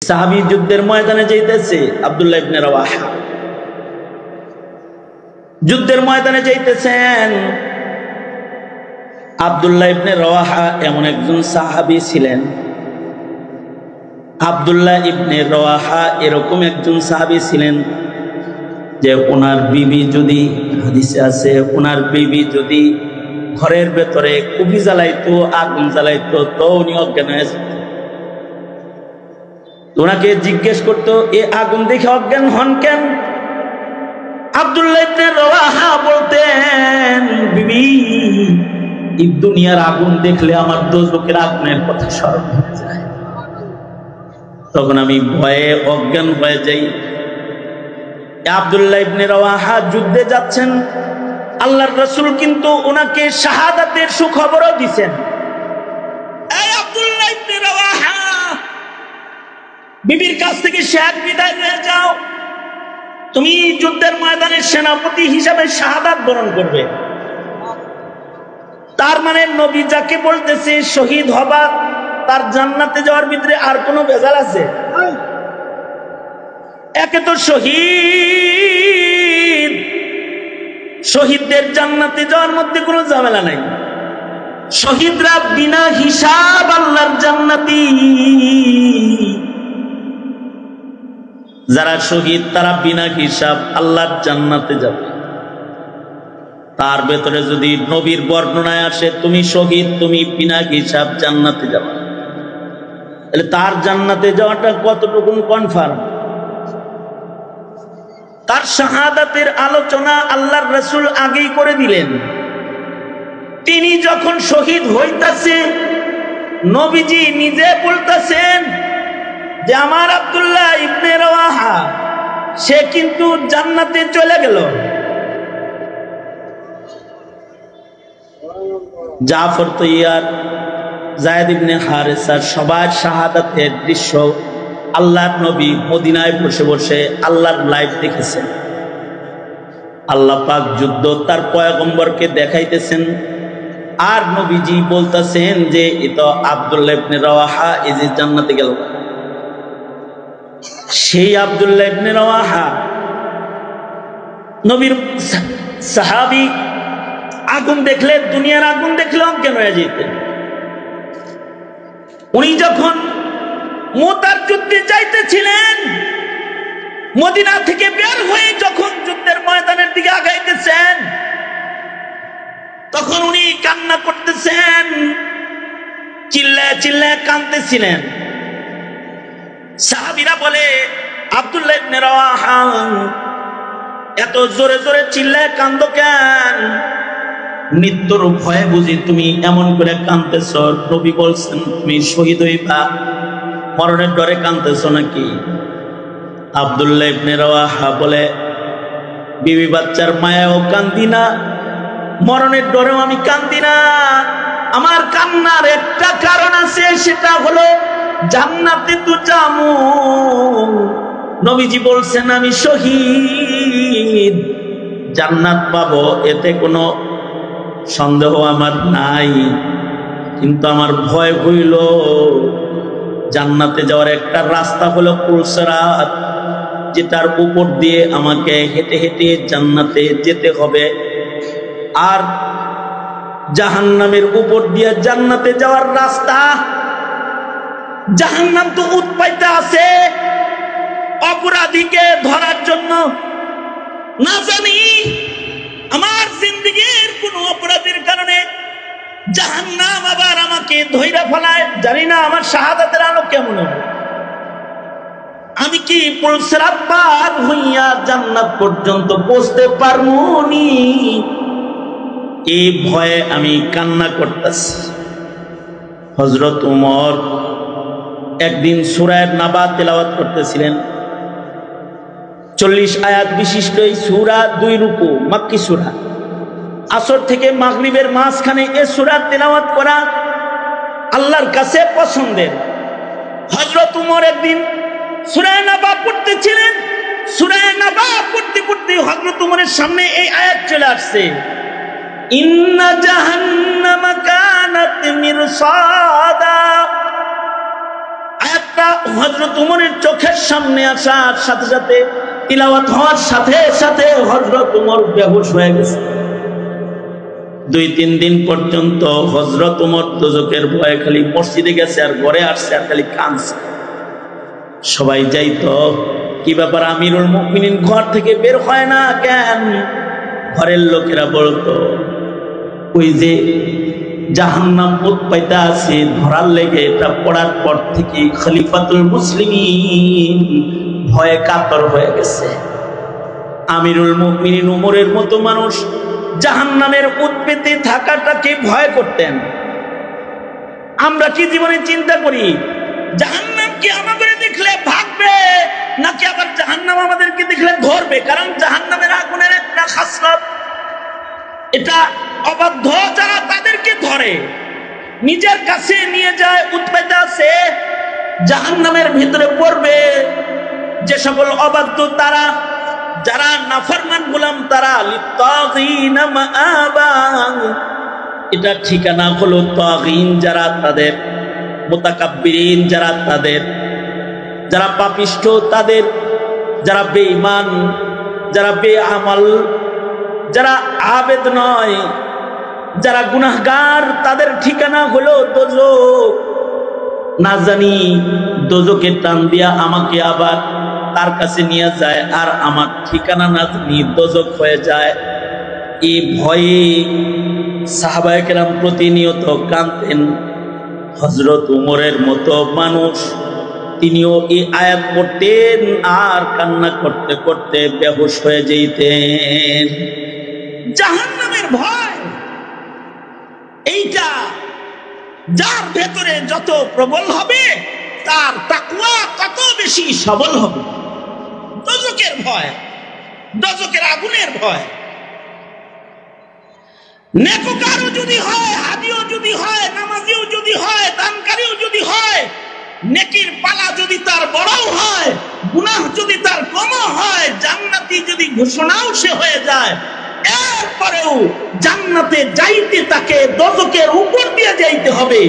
সাহাবী যুদ্ধের ময়দানে যাইতেছে আব্দুল্লাহ ইবনে রাওয়াহা যুদ্ধের ময়দানে যাইতেছেন। আব্দুল্লাহ ইবনে রাওয়াহা এমন একজন সাহাবী ছিলেন, আব্দুল্লাহ ইবনে রাওয়াহা এরকম একজন সাহাবী ছিলেন যে ওনার বিবি যদি, হাদিসে আছে, ওনার বিবি যদি ঘরের ভেতরে কুপি জ্বালাইতো, আগুন জ্বালাইতো, তো উনি অজ্ঞান হয়ে যেত। ওনাকে জিজ্ঞেস করতো এ আগুন দেখে অজ্ঞান হন কেন? আব্দুল্লাহ ইবনে রাওয়াহা বলতেন, বিবি এই দুনিয়ার আগুন দেখলে আমার দোজখের আগুনের কথা স্মরণ হয়ে যায়, তখন আমি ভয়ে অজ্ঞান হয়ে যাই। আব্দুল্লাহ ইবনে রাওয়াহা যুদ্ধে যাচ্ছেন, আল্লাহর রাসূল কিন্তু ওনাকে শাহাদাতের সুখবরও দিয়েছেন। এই আব্দুল্লাহ ইবনে রাওয়াহা, বিবির কাছ থেকে শেখ বিদায় হয়ে যাও, তুমি যুদ্ধের ময়দানের সেনাপতি হিসাবে শাহাদাত বরণ করবে। তার মানে নবী যাকে বলতেছে শহীদ হবা, তার জান্নাতে যাওয়ার ভিতরে আর কোনো ভেজাল আছে? একে তো শহীদ, শহীদদের জান্নাতে যাওয়ার মধ্যে কোনো ঝামেলা নাই। শহীদরা বিনা হিসাব আল্লাহর জান্নাতি। যারা শহীদ তারা বিনা হিসাব আল্লাহর জান্নাতে যাবে। তার ভেতরে যদি নবীর বর্ণনায় আসে তুমি শহীদ, তুমি বিনা হিসাব জান্নাতে যাবে, তাহলে তার জান্নাতে যাওয়াটা কতটুকু কনফার্ম? তার শাহাদাতের আলোচনা আল্লাহর রাসূল আগেই করে দিলেন। তিনি যখন শহীদ হইতাছে, নবীজি নিজে বলতেছেন যে আমার আব্দুল্লাহ ইবনে রাওয়াহা সে কিন্তু জান্নাতে চলে গেল। জাফর তৈয়ার, যায়েদ ইবনে হারেসা সবার শাহাদাতের দৃশ্য আল্লাহর নবী মদিনায় বসে বসে আল্লাহর লাইভ দেখেছেন। আল্লাহ পাক যুদ্ধ তার পয়গম্বরকে দেখাইতেছেন, আর নবীজি বলতেছেন যে এটা আব্দুল্লাহ ইবনে রাওয়াহা এই যে জান্নাতে গেল। সেই আব্দুল্লাহ ইবনে রাওয়াহা নবীর সাহাবী, আগুন দেখলে, দুনিয়ার আগুন দেখলে অজ্ঞান হয়ে যেতেন। উনি যখন মুতার যুদ্ধে যাইতেছিলেন, মদিনা থেকে বের হয়ে যখন যুদ্ধের ময়দানের দিকে আগাইতেছেন, তখন উনি কান্না করতেছেন, চিল্লায় চিল্লায় কাঁদতেছিলেন। সাহাবীরা বলে, আব্দুল্লাহ ইবনে রাওয়াহা এত জোরে জোরে চিল্লায় কান্দো কেন? মৃত্যুর ভয়ে বুঝি তুমি এমন করে কাঁদতেছ? নবী বলছেন তুমি শহীদ হইবা, মরণের ডরে কাঁদতেছ নাকি? আব্দুল্লাহ ইবনে রাওয়াহা বলে, বিবি বাচ্চার মায়াও কান্দি না, মরণের ডরেও আমি কান্দি না। আমার কান্নার একটা কারণ আছে, সেটা হলো জান্নাতে তো যামু। নবীজি বলছেন আমি শহীদ, জান্নাত পাবো, এতে কোনো সন্দেহ আমার নাই। কিন্তু আমার ভয় হইল জান্নাতে যাওয়ার একটা রাস্তা হলো পুলসিরাত, যেটার উপর দিয়ে আমাকে হেঁটে হেঁটে জান্নাতে যেতে হবে। আর জাহান্নামের উপর দিয়ে জান্নাতে যাওয়ার রাস্তা, জাহান্নাম তো উৎপাইতে আছে অপরাধীকে ধরার জন্য। না জানি আমার জিন্দেগীর কোন অপরাধের কারণে জাহান্নাম আবার আমাকে ধইরা ফেলায়, জানি না আমার শাহাদাতের আলো কেমন হবে। আমি কি পুলসিরাত পার হইয়া জান্নাত পর্যন্ত পৌঁছতে পারমুনি? এই ভয়ে আমি কান্না করতেছি। হযরত ওমর একদিন সূরা নাবা তেলাওয়াত করতেছিলেন। 40 আয়াত বিশিষ্ট এই সূরা, 2 রুকু, মাক্কি সূরা। আসর থেকে মাগরিবের মাঝখানে এই সূরা তেলাওয়াত করা আল্লাহর কাছে পছন্দের। হযরত ওমর একদিন সূরা নাবা পড়তেছিলেন। সূরা নাবা পড়তে পড়তে হযরত ওমরের সামনে এই আয়াত চলে আসছে, ইন্না জাহান্নামা কানাত মিরসাদা। আয়াত আয়াতটা হযরত উমরের চোখের সামনে আসার সাথে সাথে, তিলাওয়াত হওয়ার সাথে সাথে হযরত উমর বেহুশ হয়ে গেছে। 2-3 দিন পর্যন্ত হযরত উমর দোজখের ভয়ে খালি মসজিদে গেছে আর ঘরে আসছে আর খালি কাঁদছে। সবাই যাইতো, কি ব্যাপার আমিরুল মুমিনিন ঘর থেকে বের হয় না কেন? ঘরের লোকেরা বলতো, ওই যে জাহান্নাম উৎপাইতা আছে ধরার লেগে, এটা পড়ার পর থেকে খলিফাতুল মুসলিমিন ভয়ে কাতর হয়ে গেছে। আমিরুল মুমিনিন উমরের মতো মানুষ জাহান্নামের উৎপত্তি থাকাটাকে ভয় করতেন। আমরা কি জীবনে চিন্তা করি জাহান্নাম কি আমাদের দেখলে ভাগবে, নাকি আবার জাহান্নাম আমাদেরকে দেখলে ধরবে? কারণ জাহান্নামের আগুনের একটা খাসলত, এটা অবাধ্য যারা তাদেরকে ধরে, নিজের কাছে নিয়ে যায়, উৎপেতে আছে, জাহান্নামের ভিতরে পড়বে। যে সকল অবাধ্য তারা, যারা নাফরমান গোলাম, তারা লিত্তাগিনা মাআবা, এটা ঠিকানা হলো তাগিন, যারা তাদের মুতাকাব্বিরিন, যারা তাদের, যারা পাপিষ্ঠ, তাদের, যারা বেঈমান, যারা বেআমাল, যারা আবেদ নয়, যারা গুনাহগার, তাদের ঠিকানা হলো দোজখ। না জানি দোজখের টান দিয়া আমাকে আবার তার কাছে নিয়ে যায়, আর আমার ঠিকানা না জানি দোজখ হয়ে যায়। এই ভয়ে সাহাবায়ে কেরাম প্রতিনিয়ত কাঁদতেন। হযরত উমরের মতো মানুষ, তিনিও এই আয়াত পড়তেন আর কান্না করতে করতে বেহুশ হয়ে যেতেন। জাহান্নামের ভয়, এইটা যার ভেতরে যত প্রবল হবে তার তাকওয়া তত বেশি সবল হবে। দোজখের ভয়, দোজখের আগুনের ভয়। নেককারও যদি হয়, হাদিও যদি হয়, নামাজিও যদি হয়, দানকারীও যদি হয়, নেকির পালা যদি তার বড়ও হয়, গুনাহ যদি তার কমও হয়, জান্নাতি যদি ঘোষণাও সে হয়ে যায়, এরপরেও জান্নাতে যাইতে তাকে দোজখের উপর দিয়ে যাইতে হবে।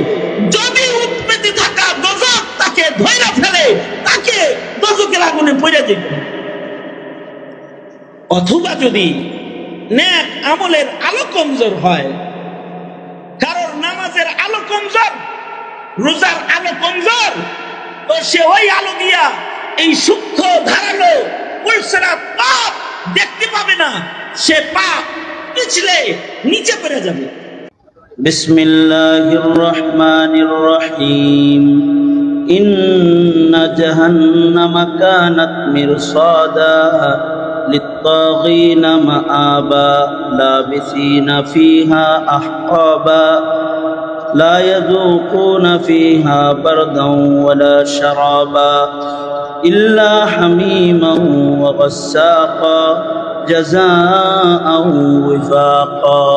যদি উৎপত্তি থাকা দোজখ তাকে ধইরা ফেলে, তাকে দোজখের আগুনে পড়ে যেতে হবে। অথবা যদি নেক আমলের আলো কমজোর হয়, কারোর নামাজের আলো কমজোর, রোজার আলো কমজোর, তো সে ওই আলো দিয়া এই সূক্ষ্ম ধারালো পুলসেরা পাপ দেখতে পাবে না, সে পাপ পিছলে নিচে পড়ে যাবে। বিসমিল্লাহির রাহমানির রহিম। ইন্না জাহান্নামা কানাত মিরসাদা লিত্তাগিনা মাআবা লাবিসিনা ফিহা আহকাবা لا يذوقون فيها بردا ولا شرابا إلا حميما وغساقا جزاء وفاقا.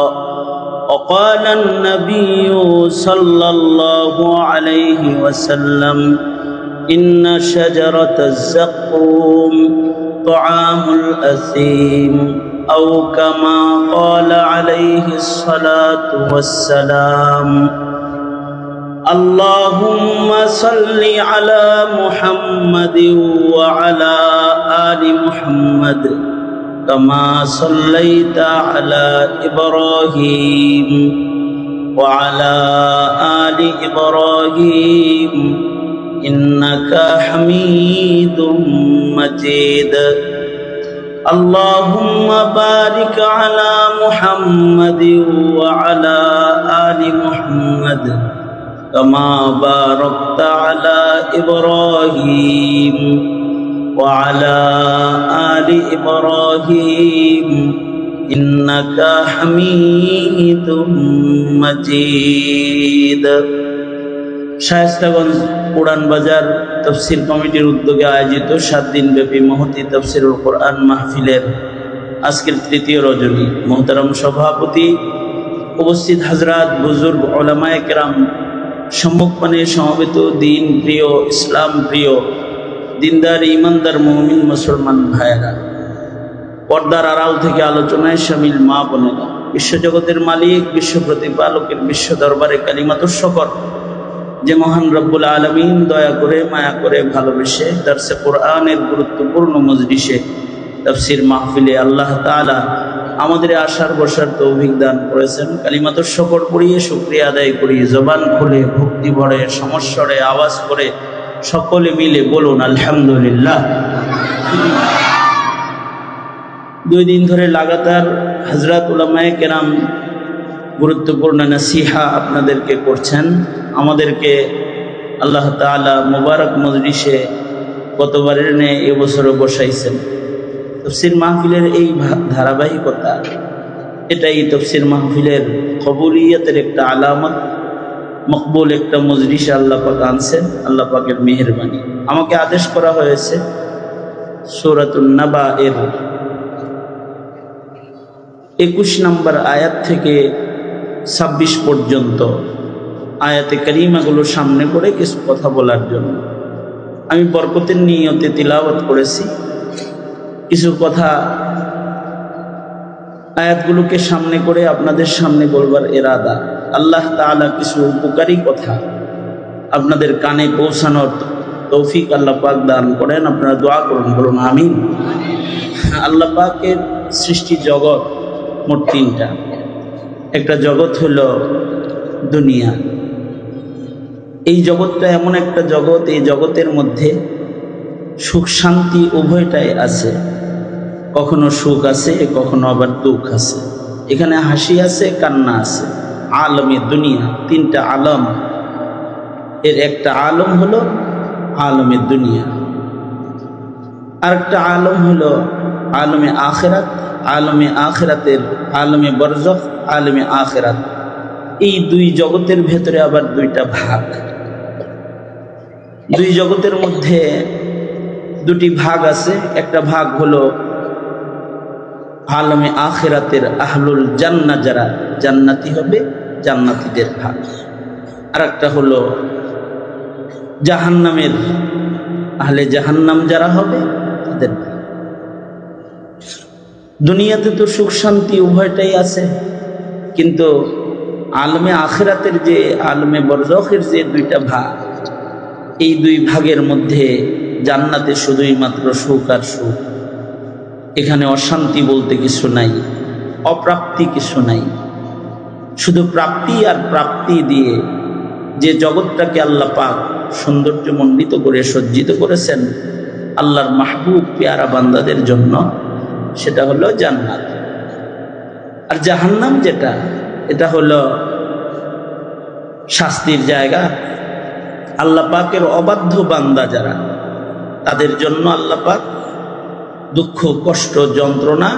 وقال النبي صلى الله عليه وسلم إن شجرة الزقوم طعام الأثيم أو كما قال عليه الصلاة والسلام. اللهم صل على محمد وعلى آل محمد كما صليت على إبراهيم وعلى آل إبراهيم إنك حميد مجيد. اللهم بارك على محمد وعلى آل محمد كما باركت على إبراهيم وعلى آل إبراهيم إنك حميد مجيد. শায়েস্তাগঞ্জ পুরান বাজার তাফসীর কমিটির উদ্যোগে আয়োজিত 7 দিন ব্যাপী মহতী তাফসীরুল কোরআন মাহফিলের আজকের তৃতীয় রজনী, মোহতারাম সভাপতি, উপস্থিত হাজরাত, বুজুর্গ, উলামায়ে কেরাম, সম্মুখপানে সমবেত দিন প্রিয়, ইসলাম প্রিয়, দিনদার, ইমানদার মুমিন মুসলমান ভাইয়েরা, পর্দার আড়াল থেকে আলোচনায় শামিল মা বোনেরা, বিশ্বজগতের মালিক, বিশ্ব প্রতিপালকের বিশ্ব দরবারে কালিমাতুর শকর যে মহান রব্বুল আলামিন দয়া করে মায়া করে ভালোবেসে দারসে কোরআনের গুরুত্বপূর্ণ মজলিসে তাফসীর মাহফিলে আল্লাহ তাআলা আমাদের আসার বসার তৌফিক দান করেছেন। কালিমাতুশ শুকর পড়িয়ে শুকরিয়া আদায় করি, জবান খুলে ভক্তি ভরে সমস্বরে আওয়াজ করে সকলে মিলে বলুন আলহামদুলিল্লাহ। 2 দিন ধরে লাগাতার হযরত উলামায়ে কেরাম গুরুত্বপূর্ণ নসিহা আপনাদেরকে করছেন। আমাদেরকে আল্লাহ তাআলা মুবারক মজলিসে গতবারের ন্যায় এবছরও বসাইছেন। তাফসীর মাহফিলের এই ধারাবাহিকতা, এটাই তাফসীর মাহফিলের কবুলিয়তের একটা আলামত। মকবুল একটা মজলিসে আল্লাহ পাক আনছেন, আল্লাহ পাকের মেহেরবানি। আমাকে আদেশ করা হয়েছে সূরাতুন নাবা এর 21 নম্বর আয়াত থেকে 26 পর্যন্ত আয়াতে কারিমাগুলো সামনে করে কিছু কথা বলার জন্য। আমি বরকতের নিয়তে তিলাওয়াত করেছি। কিছু কথা আয়াতগুলোকে সামনে করে আপনাদের সামনে বলবার ইরাদা। আল্লাহ তাআলা কিছু উপকারী কথা আপনাদের কানে পৌঁছানোর তৌফিক আল্লাহ পাক দান করেন। আপনারা দোয়া করুন, বলুন আমিন। আল্লাহ পাকের সৃষ্টি জগৎ মোট 3টা। একটা জগৎ হলো দুনিয়া। এই জগৎটা এমন একটা জগৎ, এই জগতের মধ্যে সুখ শান্তি উভয়টাই আছে। কখনো সুখ আছে, কখনো আবার দুঃখ আছে। এখানে হাসি আছে, কান্না আছে। আলমে দুনিয়া, 3টা আলম। এর একটা আলম হলো আলমে দুনিয়া, আরেকটা আলম হলো আলমে আখিরাত। আলমে আখিরাতের আলমে বরজখ, আলমে আখিরাত। এই 2 জগতের ভেতরে আবার 2টা ভাগ। 2 জগতের মধ্যে 2টি ভাগ আছে। একটা ভাগ হলো আলমে আখিরাতের আহলুল জান্নাহ, যারা জান্নাতি হবে, জান্নাতীদের ভাগ। আর একটা হলো জাহান্নামের আহলে জাহান্নাম যারা হবে, তাদের ভাগ। দুনিয়াতে তো সুখ শান্তি উভয়টাই আছে, কিন্তু আলমে আখিরাতের যে আলমে বরজখের যে 2টা ভাগ, এই 2 ভাগের মধ্যে জান্নাতে শুধুই মাত্র সুখ আর সুখ। এখানে অশান্তি বলতে কিছু নাই, অপ্রাপ্তি কিছু নাই। শুধু প্রাপ্তি আর প্রাপ্তি দিয়ে যে জগৎটাকে আল্লাহ পাক সৌন্দর্যমণ্ডিত করে সজ্জিত করেছেন আল্লাহর মাহবুব পেয়ারা বান্দাদের জন্য, সেটা হলো জান্নাত। আর জাহান্নাম যেটা, এটা হলো শাস্তির জায়গা। আল্লাহ পাকের অবাধ্য বান্দা যারা, তাদের জন্য আল্লাহ পাক দুঃখ কষ্ট যন্ত্রণা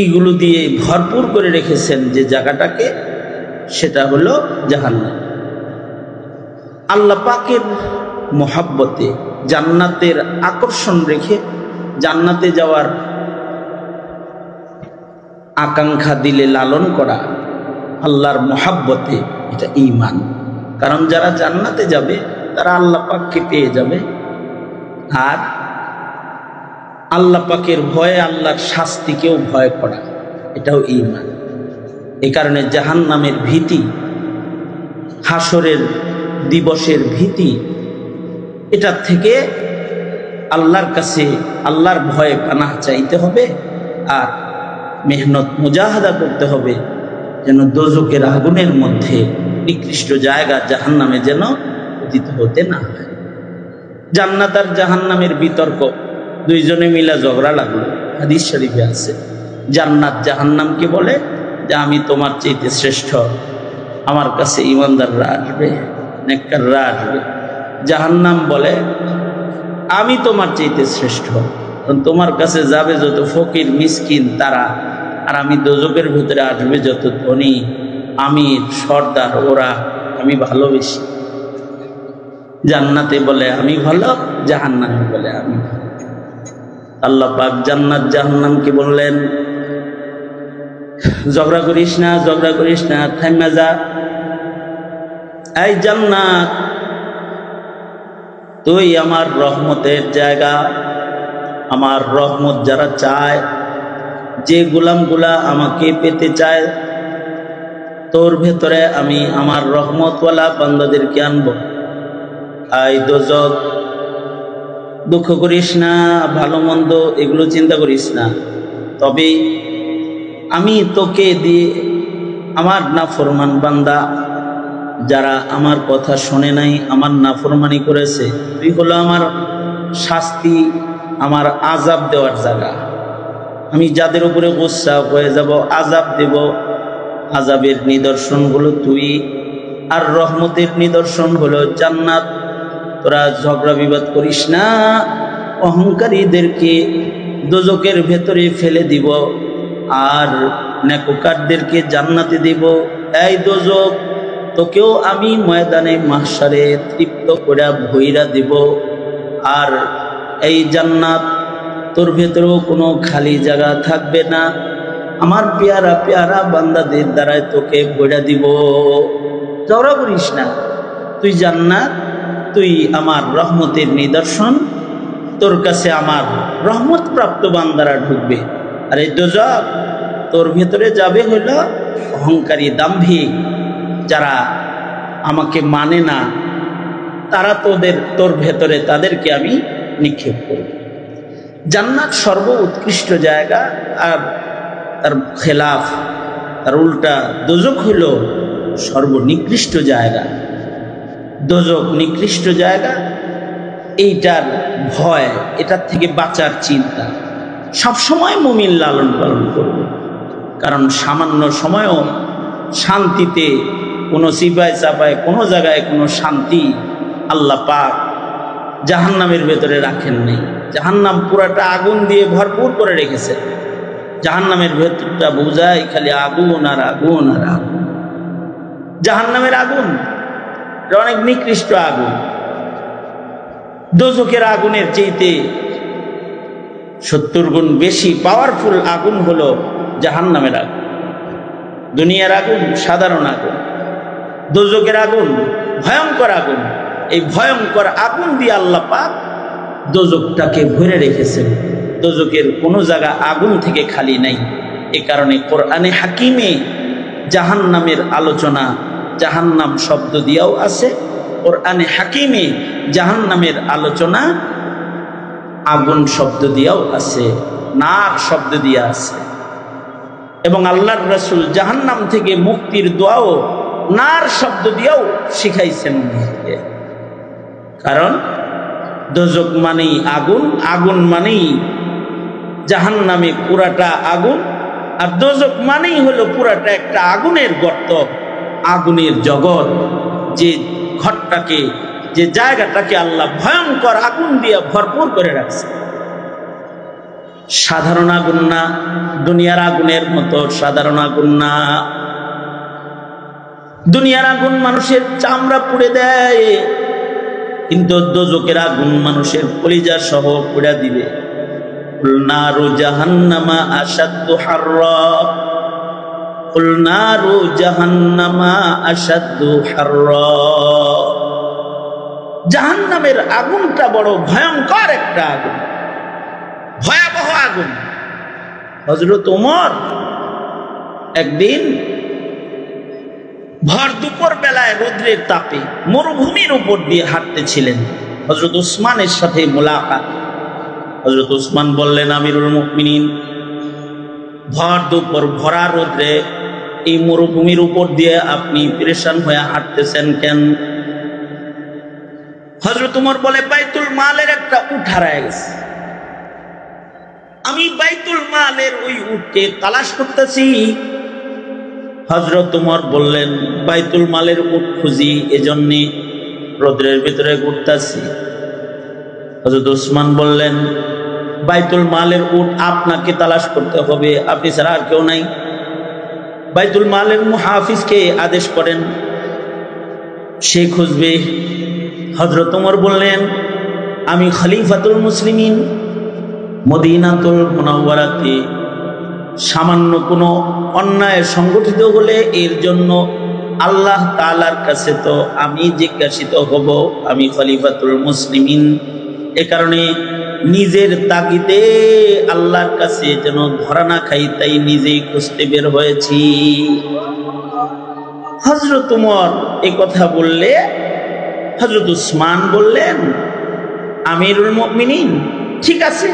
এইগুলো দিয়ে ভরপুর করে রেখেছেন যে জায়গাটাকে, সেটা হলো জাহান্নাম। আল্লাহ পাকের মহাব্বতে জান্নাতের আকর্ষণ রেখে জান্নাতে যাওয়ার আকাঙ্ক্ষা দিলে লালন করা আল্লাহর মহাব্বতে, এটা ঈমান। কারণ যারা জান্নাতে যাবে তারা আল্লাহ পাককে পেয়ে যাবে। আর আল্লাহ পাকের ভয়ে আল্লাহর শাস্তিকেও ভয় করা, এটাও ঈমান। এ কারণে জাহান্নামের ভীতি, হাসরের দিবসের ভীতি, এটার থেকে আল্লাহর কাছে আল্লাহর ভয়ে পানাহ চাইতে হবে। আর মেহনত মুজাহাদা করতে হবে যেন দোজখের আগুনের মধ্যে নিকৃষ্ট জায়গা জাহান্নামে যেন পতিত হতে না হয়। জান্নাত আর জাহান্নামের বিতর্ক, 2 জনে মিলে ঝগড়া লাগলো। হাদিস শরীফে আছে, জান্নাত জাহান্নামকে বলে যে আমি তোমার চাইতে শ্রেষ্ঠ, আমার কাছে ঈমানদাররা আসবে, নেককাররা আসবে। জাহান্নাম বলে আমি তোমার চাইতে শ্রেষ্ঠ, তোমার কাছে যাবে যত ফকির মিসকিন তারা, আর আমি দোজখের ভিতরে আসবে যত ধনী আমির সর্দার, ওরা আমি ভালোবেসি। জান্নাতে বলে আমি ভালো, জাহান্নামে বলে আমি ভালো। আল্লাহ পাক জান্নাত জাহান্নামকে বললেন, ঝগড়া করিস না, ঝগড়া করিস না, থাইমা যা। এই জান্নাত, তুই আমার রহমতের জায়গা। আমার রহমত যারা চায়, যে গোলামগুলা আমাকে পেতে চায়, তোর ভেতরে আমি আমার রহমতওয়ালা বান্দাদেরকে আনবো। আই দোজক, দুঃখ করিস না, ভালো মন্দ এগুলো চিন্তা করিস না, তবে আমি তোকে দিয়ে আমার নাফরমান বান্দা যারা আমার কথা শোনে নাই, আমার নাফরমানি করেছে, তুই হলো আমার শাস্তি, আমার আযাব দেওয়ার জায়গা। আমি যাদের উপরে গুসা হয়ে যাব, আযাব দেব, আযাবের নিদর্শন হলো তুই, আর রহমতের নিদর্শন হলো জান্নাত। তোরা ঝগড়া বিবাদ করিস না, অহংকারীদেরকে দোজকের ভেতরে ফেলে দিব আর নেককারদেরকে জান্নাতে দিব। এই দোজক, তোকেও আমি ময়দানে মাহশারে তৃপ্ত করে ভইরা দিব, আর এই জান্নাত তোর ভেতরেও কোনো খালি জায়গা থাকবে না, আমার পেয়ারা পেয়ারা বান্দাদের দ্বারাই তোকে ভইরা দিব। ঝগড়া করিস না, তুই জান্নাত, তুই আমার রহমতের নিদর্শন, তোর কাছে আমার রহমত প্রাপ্ত বান্দারা ঢুকবে। আর এই দোজক, তোর ভেতরে যাবে হইল অহংকারী দাম্ভিক, যারা আমাকে মানে না, তারা তোর ভেতরে তাদেরকে আমি নিক্ষেপ করব। জান্নাত সর্ব উৎকৃষ্ট জায়গা, আর তার খেলাফ, তার উল্টা দোজক হইল সর্বনিকৃষ্ট জায়গা। দোজক নিকৃষ্ট জায়গা, এইটার ভয়, এটার থেকে বাঁচার চিন্তা সবসময় মুমিন লালন পালন করবে। কারণ সামান্য সময়ও শান্তিতে কোনো সিপাই চাপায় কোনো জায়গায় কোনো শান্তি আল্লাহ পাক জাহান্নামের ভেতরে রাখেন নেই। জাহান্নাম পুরাটা আগুন দিয়ে ভরপুর করে রেখেছে। জাহান্নামের ভেতরটা বোঝায় খালি আগুন আর আগুন আর আগুন। জাহান্নামের আগুন অনেক নিকৃষ্ট আগুন। দোজখের আগুনের চাইতে 70 গুণ বেশি পাওয়ারফুল আগুন হলো জাহান্নামের আগুন। দুনিয়ার আগুন সাধারণ আগুন, দোজখের আগুন ভয়ঙ্কর আগুন। এই ভয়ঙ্কর আগুন দিয়ে আল্লাহ পাক দোজখটাকে ভরে রেখেছেন। দোজখের কোনো জায়গা আগুন থেকে খালি নাই। এ কারণে কোরআনে হাকিমে জাহান্নামের আলোচনা জাহান্নাম শব্দ দিয়েও আছে, কোরআনে হাকিমে জাহান্নামের আলোচনা আগুন শব্দ দিয়েও আছে, নার শব্দ দিয়ে আছে। এবং আল্লাহর রাসূল জাহান্নাম থেকে মুক্তির দোয়াও নার শব্দ দিয়েও শিখাইছেন। কারণ দোজখ মানেই আগুন, আগুন মানেই জাহান্নামে পুরাটা আগুন, আর দোজখ মানেই হলো পুরাটা একটা আগুনের গর্ত, আগুনের জগৎ। যে ঘরটাকে, যে জায়গাটাকে আল্লাহ ভয়ঙ্কর আগুন দিয়ে ভরপুর করে রাখছে। সাধারণ আগুন না, দুনিয়ার আগুনের মতো সাধারণ আগুন না। দুনিয়ার আগুন মানুষের চামড়া পুড়ে দেয়, কিন্তু দোজখের আগুন মানুষের কলিজা সহ পুড়ে দিবে। নারু জাহান্নামা আশাদ্দু হাররা, কুল নারু জাহান্নামা আশাদ্দু হাররা। জাহান্নামের আগুনটা বড় ভয়ঙ্কর একটা আগুন, ভয়াবহ আগুন। হযরত ওমর একদিন ভর দুপুর বেলায় রৌদ্রের তাপে মরুভূমির উপর দিয়ে হাঁটতেছিলেন। হযরত উসমানের সাথে মোলাকাত। হযরত উসমান বললেন, আমিরুল মুমিনিন, ভর দুপুর ভরা রৌদ্রে এই মরুভূমির উপর দিয়ে আপনি পেরেশান হয়ে হাঁটতেছেন কেন? হযরত ওমর বলে, বাইতুল মালের একটা উট হারায় গেছে, আমি বাইতুল মালের ওই উটকে তালাশ করতেছি। হযরত ওমর বললেন, বাইতুল মালের উট খুঁজি, এজন্যে রোদ্রের ভিতরে ঘুরতেছি। হযরত উসমান বললেন, বাইতুল মালের উট আপনাকে তালাশ করতে হবে, আপনি ছাড়া আর কেউ নাই। বাইতুল মালের মুহাফিজকে আদেশ করেন, সে খুঁজবে। হযরত ওমর বললেন, আমি খলিফাতুল মুসলিমিন, মদিনাতুল মুনাওয়ারাতে সামান্য কোনো অন্যায় সংগঠিত হলে এর জন্য আল্লাহ তাআলার কাছে তো আমি জিজ্ঞাসিত হব, আমি খলিফাতুল মুসলিমিন। এ কারণে নিজের তাগিদে আল্লাহর কাছে যেন ধরা না খাই, তাই নিজেই খুঁজতে বের হয়েছি। হযরত উমর এই কথা বললে হযরত উসমান বললেন, আমিরুল মুমিনিন, ঠিক আছে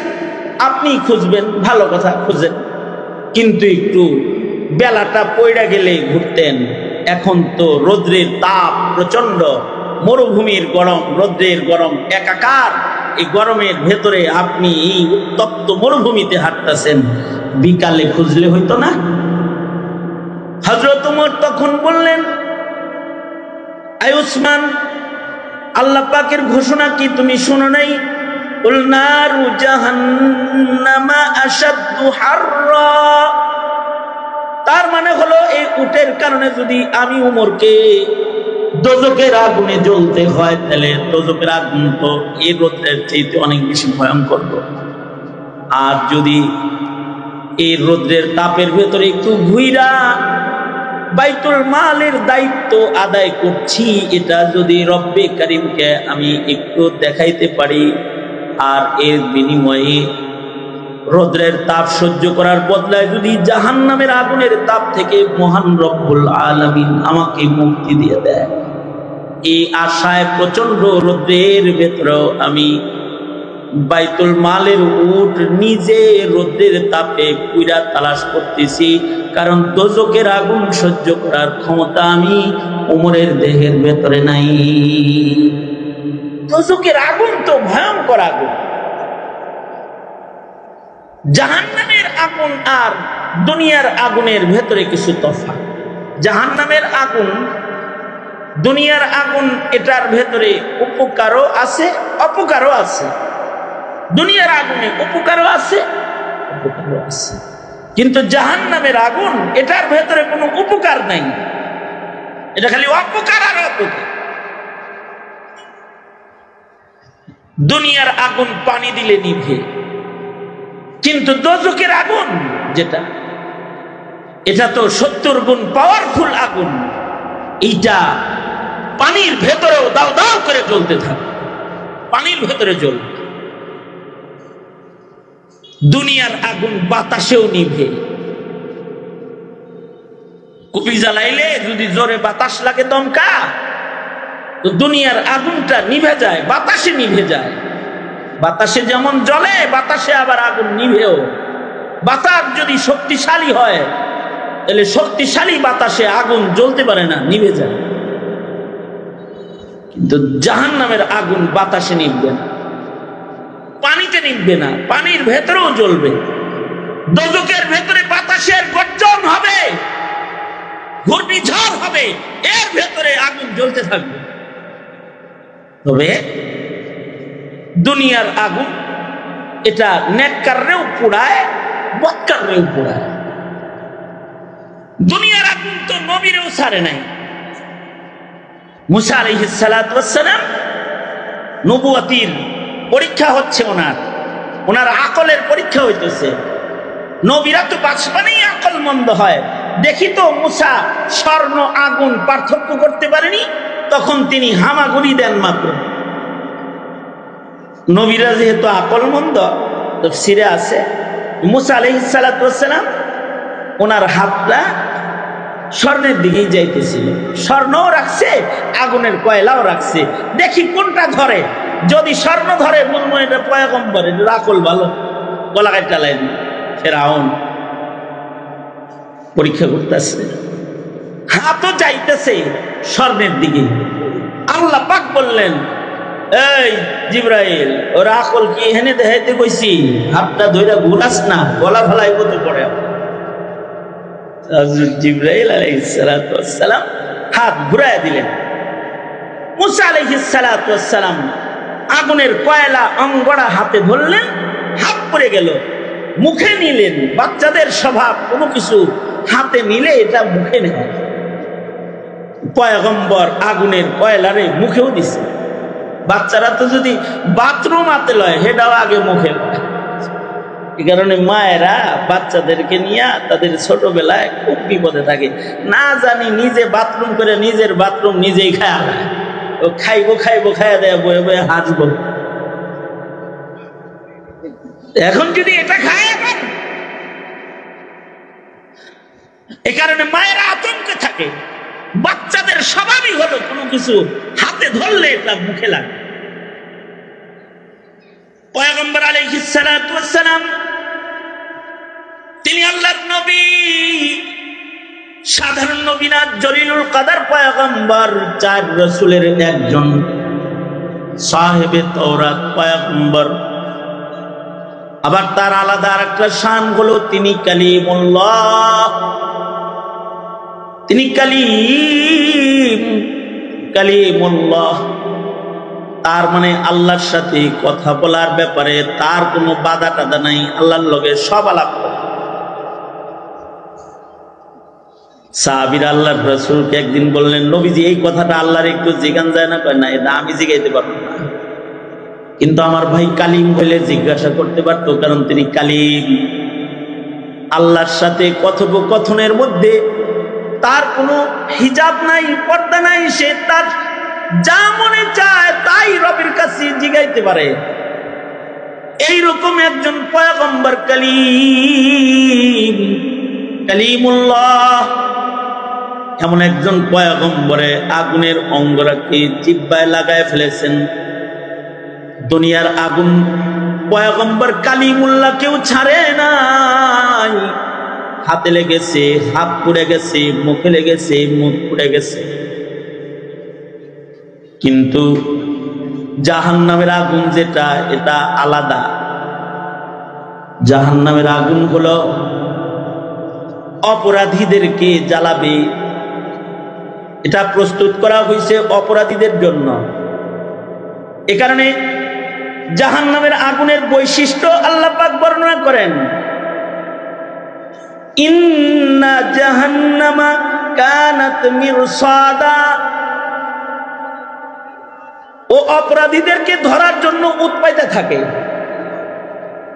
আপনি খুঁজবেন, ভালো কথা, খুঁজেন, কিন্তু একটু বেলাটা পয়ড়া গেলে ঘুরতেন। এখন তো রৌদ্রের তাপ প্রচন্ড, মরুভূমির গরম, রৌদ্রের গরম একাকার, এই গরমের ভেতরে আপনি এই উত্তপ্ত মরুভূমিতে হাঁটতেছেন, বিকালে খুঁজলে হইতো না? হযরত ওমর তখন বললেন, আয় উসমান, আল্লাহ পাকের ঘোষণা কি তুমি শোনো নাই? কুল নারু জাহান্নামা আশাদ্দু হাররা। তার মানে হলো এই উটের কারণে যদি আমি উমরকে দোজখের আগুনে জ্বলতে হয়, তাহলে দোজখের আগুন তো এই রোদ্রের চাইতে অনেক বেশি ভয়ঙ্কর। আর যদি এই রোদ্রের তাপের ভেতরে একটু ঘুইরা বাইতুল মালের দায়িত্ব আদায় করছি, এটা যদি রব্বে কারিমকে আমি একটু দেখাইতে পারি, আর এর বিনিময়ে রৌদ্রের তাপ সহ্য করার বদলায় যদি জাহান্নামের আগুনের তাপ থেকে মহান রব্বুল আলামিন আমাকে মুক্তি দিয়ে দেয়, এই আশায় প্রচন্ড রৌদ্রের ভেতরেও আমি বাইতুল মালের উট নিজে রৌদ্রের তাপে পুইরা তালাশ করতেছি, কারণ দোজখের আগুন সহ্য করার ক্ষমতা আমি উমরের দেহের ভেতরে নাই। দোজখের আগুন তো ভয়ঙ্কর আগুন। জাহান্নামের আগুন আর দুনিয়ার আগুনের ভেতরে কিছু তফাৎ। জাহান্নামের আগুন, দুনিয়ার আগুন, এটার ভেতরে উপকারও আছে অপকারও আছে। দুনিয়ার আগুনে উপকারও আছে অপকারও আছে, কিন্তু জাহান্নামের আগুন, এটার ভেতরে কোনো উপকার নাই, এটা খালি অপকার আর অপকার। দুনিয়ার আগুন পানি দিলে নিভে, কিন্তু দোজখের আগুন যেটা, এটা তো 70 গুণ পাওয়ারফুল আগুন। এইটা পানির ভেতরেও দাও দাও করে জ্বলতে থাকে, পানির ভেতরে জ্বলবে। দুনিয়ার আগুন বাতাসেও নিভে। কুপি জ্বালাইলে যদি জোরে বাতাস লাগে দমকা, তো দুনিয়ার আগুনটা নিভে যায়, বাতাসে নিভে যায়। বাতাসে যেমন জ্বলে, বাতাসে আবার আগুন নিভেও। বাতাস যদি শক্তিশালী হয়, তাহলে শক্তিশালী বাতাসে আগুন জ্বলতে পারে না, নিভে যায়। কিন্তু জাহান্নামের আগুন বাতাসে নিভবে না, পানিতে নিভবে না, পানির ভেতরেও জ্বলবে। দোজখের ভেতরে বাতাসের গর্জন হবে, ঘূর্ণিঝড় হবে, এর ভেতরে আগুন জ্বলতে থাকবে। তবে দুনিয়ার আগুন, এটা নেককাররেও পোড়ায়, বদকাররেও পোড়ায়। দুনিয়ার আগুন তো নবীরেও ছাড়ে নাই। মুসা আলাইহিস সালাতু ওয়াস সালাম, নবুয়তির পরীক্ষা হচ্ছে, ওনার আকলের পরীক্ষা হইতেছে। নবীরা তো বাঁচবানেই আকল মন্দ হয়। দেখি তো মুসা স্বর্ণ আগুন পার্থক্য করতে পারেনি, তখন তিনি হামাগুড়ি দেন মাত্র। নবীরা যেহেতু আকল মন্দ, তাফসীরে আছে মুসা আলাইহিস সালাতু ওয়াস সালাম ওনার হাতটা স্বর্ণের দিকেই যাইতেছিল, স্বর্ণও রাখছে, আগুনের কয়লাও রাখছে, দেখি কোনটা ধরে। যদি স্বর্ণ ধরে, বলবো এটা পয়গম্বর, এটা আকল ভালো, গলায় চালাই দিই। ফেরাউন পরীক্ষা করতেছে, হাতও যাইতেছে স্বর্ণের দিকে। আল্লাহ পাক বললেন, এই জিবরাইল, ওর আকল কি এখানে দেখাইতে কইছি? হাতটা ধইরা ঘুরাস না, গলা ফেলাই করতে পড়ে। হযরত জিবরাইল আলাইহিস সালাতু ওয়াস সালাম হাত ঘুরায় দিলেন। মুসা আলাইহিস সালাতু ওয়াস সালাম আগুনের কয়লা অঙ্গড়া হাতে ধরলেন, হাত পড়ে গেল। মুখে নিলেন, বাচ্চাদের স্বভাব, কোনো কিছু হাতে নিলে এটা মুখে নেয়। পয়গম্বর আগুনের কয়লারে মুখেও দিছে। বাচ্চারা তো যদি বাথরুম হাতে লয়, সেটাও আগে মুখে লয়। এই কারণে মায়েরা বাচ্চাদেরকে নিয়ে তাদের ছোটবেলায় খুব বিপদে থাকে। না জানি নিজে বাথরুম করে নিজের বাথরুম নিজেই খায়, ও খাইবো খাইবো খাইয়া দেয়, বয়ে বয়ে হাসবো। এখন যদি এটা খায়, এ কারণে মায়েরা আতঙ্কে থাকে। বাচ্চাদের স্বভাবই হলো কোনো কিছু হাতে ধরলে এটা মুখে লাগে। পয়গম্বর আলাইহিস সালাতু ওয়াস সালাম তিনি আল্লাহর নবী, সাধারণ নবী না, জলিলুল কদর পয়গম্বর, 4 রাসূলের একজন, সাহেবে তাওরাত পয়গম্বর। আবার তার আলাদা আরেকটা শান হলো তিনি কালিমুল্লাহ, তিনি কালিমুল্লাহ। তার মানে আল্লাহর সাথে কথা বলার ব্যাপারে তার কোনো বাধা টাধা নাই, আল্লাহর লগে সব আলাপ করে। সাহাবীরা আল্লাহর রাসূলকে একদিন বললেন, নবীজি এই কথাটা আল্লাহর একটু জিজ্ঞাসা যায় না? কয় না, এটা আমি জিজ্ঞাইতে পারবো না, কিন্তু আমার ভাই কালিম হইলে জিজ্ঞাসা করতে পারতো, কারণ তিনি কালিম। আল্লাহর সাথে কথোপকথনের মধ্যে তার কোনো হিজাব নাই, পর্দা নাই, সে তার যা মনে চায় তাই রবের কাছে জিজ্ঞাইতে পারে। এইরকম একজন পয়গম্বর কালিমুল্লাহ, এমন একজন পয়গম্বরে আগুনের অঙ্গরাকে জিহ্বায় লাগায় ফেলেছেন। দুনিয়ার আগুন পয়গম্বর কালিমুল্লাহ কেউ ছাড়ে নাই। হাতে লেগেছে, হাত পুড়ে গেছে, মুখে লেগেছে, মুখ পুড়ে গেছে। কিন্তু জাহান্নামের আগুন যেটা, এটা আলাদা। জাহান্নামের আগুন হলো অপরাধীদেরকে জ্বালাবে, এটা প্রস্তুত করা হয়েছে অপরাধীদের জন্য। এ কারণে জাহান্নামের আগুনের বৈশিষ্ট্য আল্লাহ পাক বর্ণনা করেন, ইন্না জাহান্নামা কানাত মিরসাদা। ও অপরাধীদেরকে ধরার জন্য উৎ পাইতে থাকে,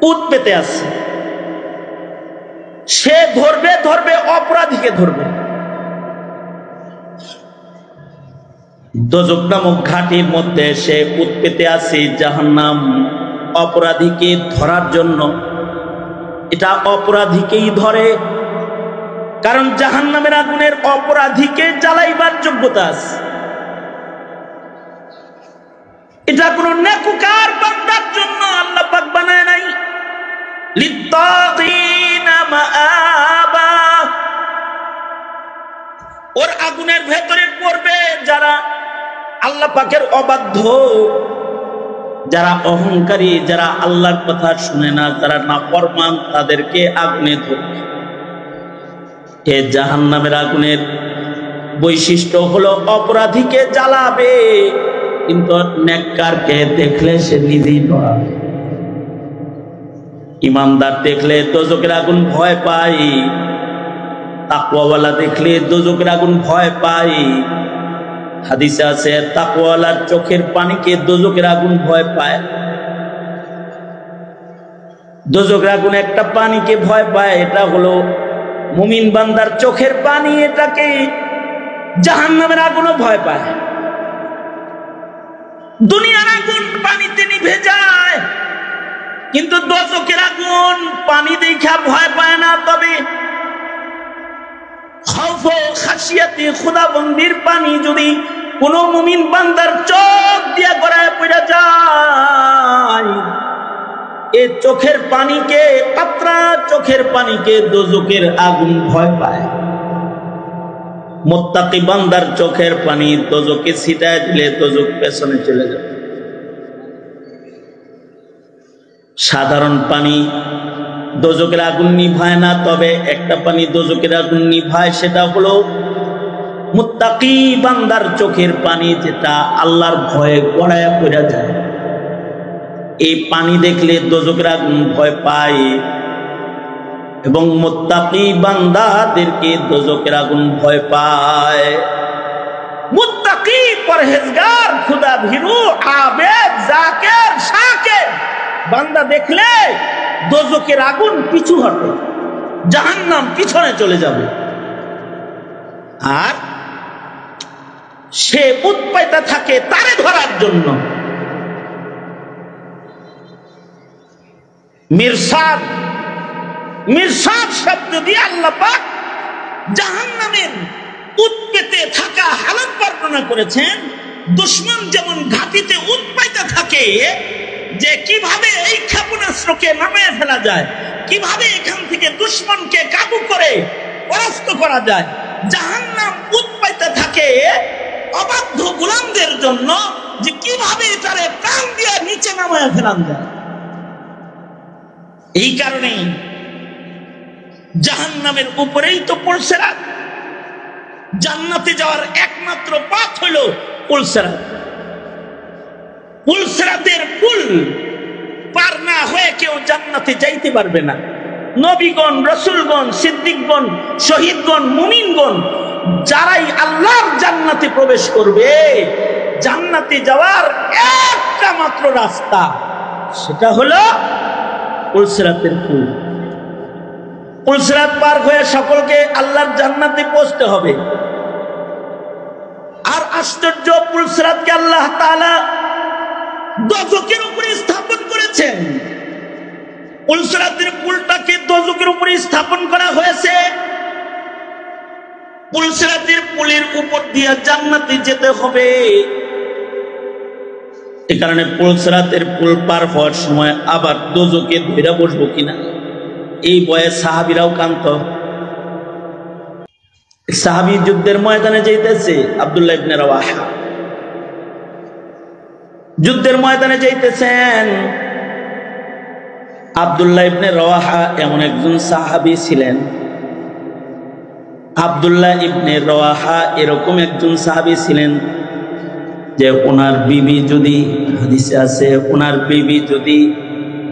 উৎ পেতে আছে। সে ধরবে ধরবে, অপরাধীকে ধরবে। দোজখ নামক ঘাটির মধ্যে সে উৎ পেতে আছে জাহান্নাম অপরাধীকে ধরার জন্য। এটা অপরাধীকেই ধরে, কারণ জাহান্নামের আগুনের অপরাধীকে জ্বালাইবার যোগ্যতা আছে। এটা কোন নেককার বান্দার জন্য আল্লাহ পাক বানায় নাই। লিত্তাগিনা মাআবা, ওর আগুনের ভেতরে পড়বে যারা আল্লাহ পাকের অবাধ্য, যারা অহংকারী, যারা আল্লাহর কথা শুনে না, যারা নাফরমান, তাদেরকে আগুনে ধরবে। এ জাহান্নামের আগুনের বৈশিষ্ট্য হলো অপরাধীকে জ্বালাবে, কিন্তু নেককারকে দেখলে সে নিজেই ডরাবে। ইমানদার দেখলে দোজখের আগুন ভয় পায়, তাকওয়াওয়ালা দেখলে দোজখের আগুন ভয় পায়। হাদিসে আছে তাকওয়াওয়ালার চোখের পানিকে দোজখের আগুন ভয় পায়। দোজখের আগুন একটা পানিকে ভয় পায়, এটা হলো মুমিন বান্দার চোখের পানি, এটাকে জাহান্নামের আগুনও ভয় পায়। দুনিয়ার আগুন পানিতে নিভে যায়, কিন্তু দোজখের আগুন পানি দেখা ভয় পায় না। তবে খৌফ ও খাশিয়াতে খোদাবন্দির পানি যদি কোন মুমিন বান্দার চোখ দিয়ে গড়ায় পড়ে যায়, এই চোখের পানিকে, কাতরা চোখের পানিকে দোজখের আগুন ভয় পায়। মুত্তাকি বান্দার চোখের পানি দোজখে ছিটায় দিলে দোজখ পেছনে চলে যাবে। সাধারণ পানি দোজখের আগুন নিভায় না, তবে একটা পানি দোজখের আগুন নিভায়, সেটা হলো মুত্তাকি বান্দার চোখের পানি, যেটা আল্লাহর ভয়ে গড়ায়া পড়ে যায়। এই পানি দেখলে দোজখের আগুন ভয় পায়, এবং মুত্তাকি বান্দাদেরকে দোজখের আগুন ভয় পায়। মুত্তাকি, পরহেজগার, খুদা ভীরু, আবেদ, জাকির, শাকির বান্দা দেখলে দোজখের আগুন পিছু হটে, জাহান্নাম পিছনে চলে যাবে। আর সে উৎপাইতা থাকে তারে ধরার জন্য। মিরসাদ, মিরসাদ শব্দ দিয়ে আল্লাহ পাক জাহান্নামের উৎপেতে থাকা হালত বর্ণনা করেছেন। দুশমন যেমন ঘাটিতে উৎপাইতে থাকে, যে কিভাবে এই ক্ষেপণাস্ত্রকে নামিয়ে ফেলা যায়, কিভাবে এখান থেকে দুশমনকে কাবু করে পরাস্ত করা যায়। জাহান্নাম উৎপাইতে থাকে অবাধ্য গোলামদের জন্য, যে কিভাবে এটারে প্রাণ দিয়ে নিচে নামিয়ে ফেলা যায়। এই কারণে জাহান্নামের উপরেই তো পুলসিরাত। জান্নাতে যাওয়ার একমাত্র পথ হলো পুলসিরাত। পুলসিরাতের পুল পার না হয়ে কেউ জান্নাতে যাইতে পারবে না। নবীগণ, রাসূলগণ, সিদ্দিকগণ, শহীদগণ, মুমিনগণ যারাই আল্লাহর জান্নাতে প্রবেশ করবে, জান্নাতে যাওয়ার একটা মাত্র রাস্তা, সেটা হলো পুলসিরাতের পুল। পুলসিরাত পার হয়ে সকলকে আল্লাহর জান্নাতে পৌঁছতে হবে। আর আশ্চর্য, পুলসিরাতকে আল্লাহ তাআলা দোজখের উপরে স্থাপন করেছেন। পুলসিরাতের পুলটাকে দোজখের উপরে স্থাপন করা হয়েছে। পুলসিরাতের পুলের উপর দিয়ে জান্নাতে যেতে হবে। এই কারণে পুলসিরাতের পুল পার হওয়ার সময় আবার দোজখে ধরে বসবো কিনা এই ভয়ে সাহাবীরাও কান্ত। সাহাবী যুদ্ধের ময়দানে যাইতেছে, আব্দুল্লাহ ইবনে রাওয়াহা যুদ্ধের ময়দানে যাইতেছেন। আব্দুল্লাহ ইবনে রাওয়াহা এমন একজন সাহাবী ছিলেন। আব্দুল্লাহ ইবনে রাওয়াহা এরকম একজন সাহাবী ছিলেন যে ওনার বিবি যদি, হাদিসে আছে, ওনার বিবি যদি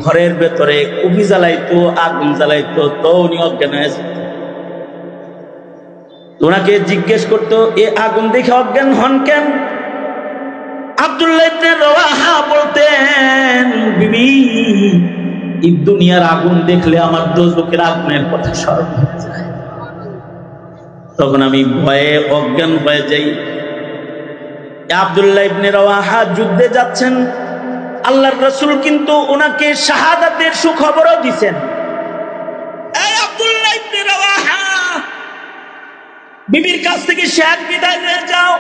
ঘরের ভেতরে কুপি জ্বালাইতো, আগুন জ্বালাইতো, তো উনি অজ্ঞান হয়ে যেত। ওনাকে জিজ্ঞেস করতো, এ আগুন দেখে অজ্ঞান হন কেন? আব্দুল্লাহ ইবনে রাওয়াহা বলতেন, বিবি, এই দুনিয়ার আগুন দেখলে আমার দোজখের আগুনের কথা স্মরণ হয়ে যায়, তখন আমি ভয়ে অজ্ঞান হয়ে যাই। আব্দুল্লাহ ইবনে রাওয়াহা যুদ্ধে যাচ্ছেন, আল্লাহর রাসূল কিন্তু ওনাকে শাহাদাতের সুখবরও দিয়েছেন। এই আব্দুল্লাহ ইবনে রাওয়াহা, বিবির কাছ থেকে শাহাদ বিদায় হয়ে যাও,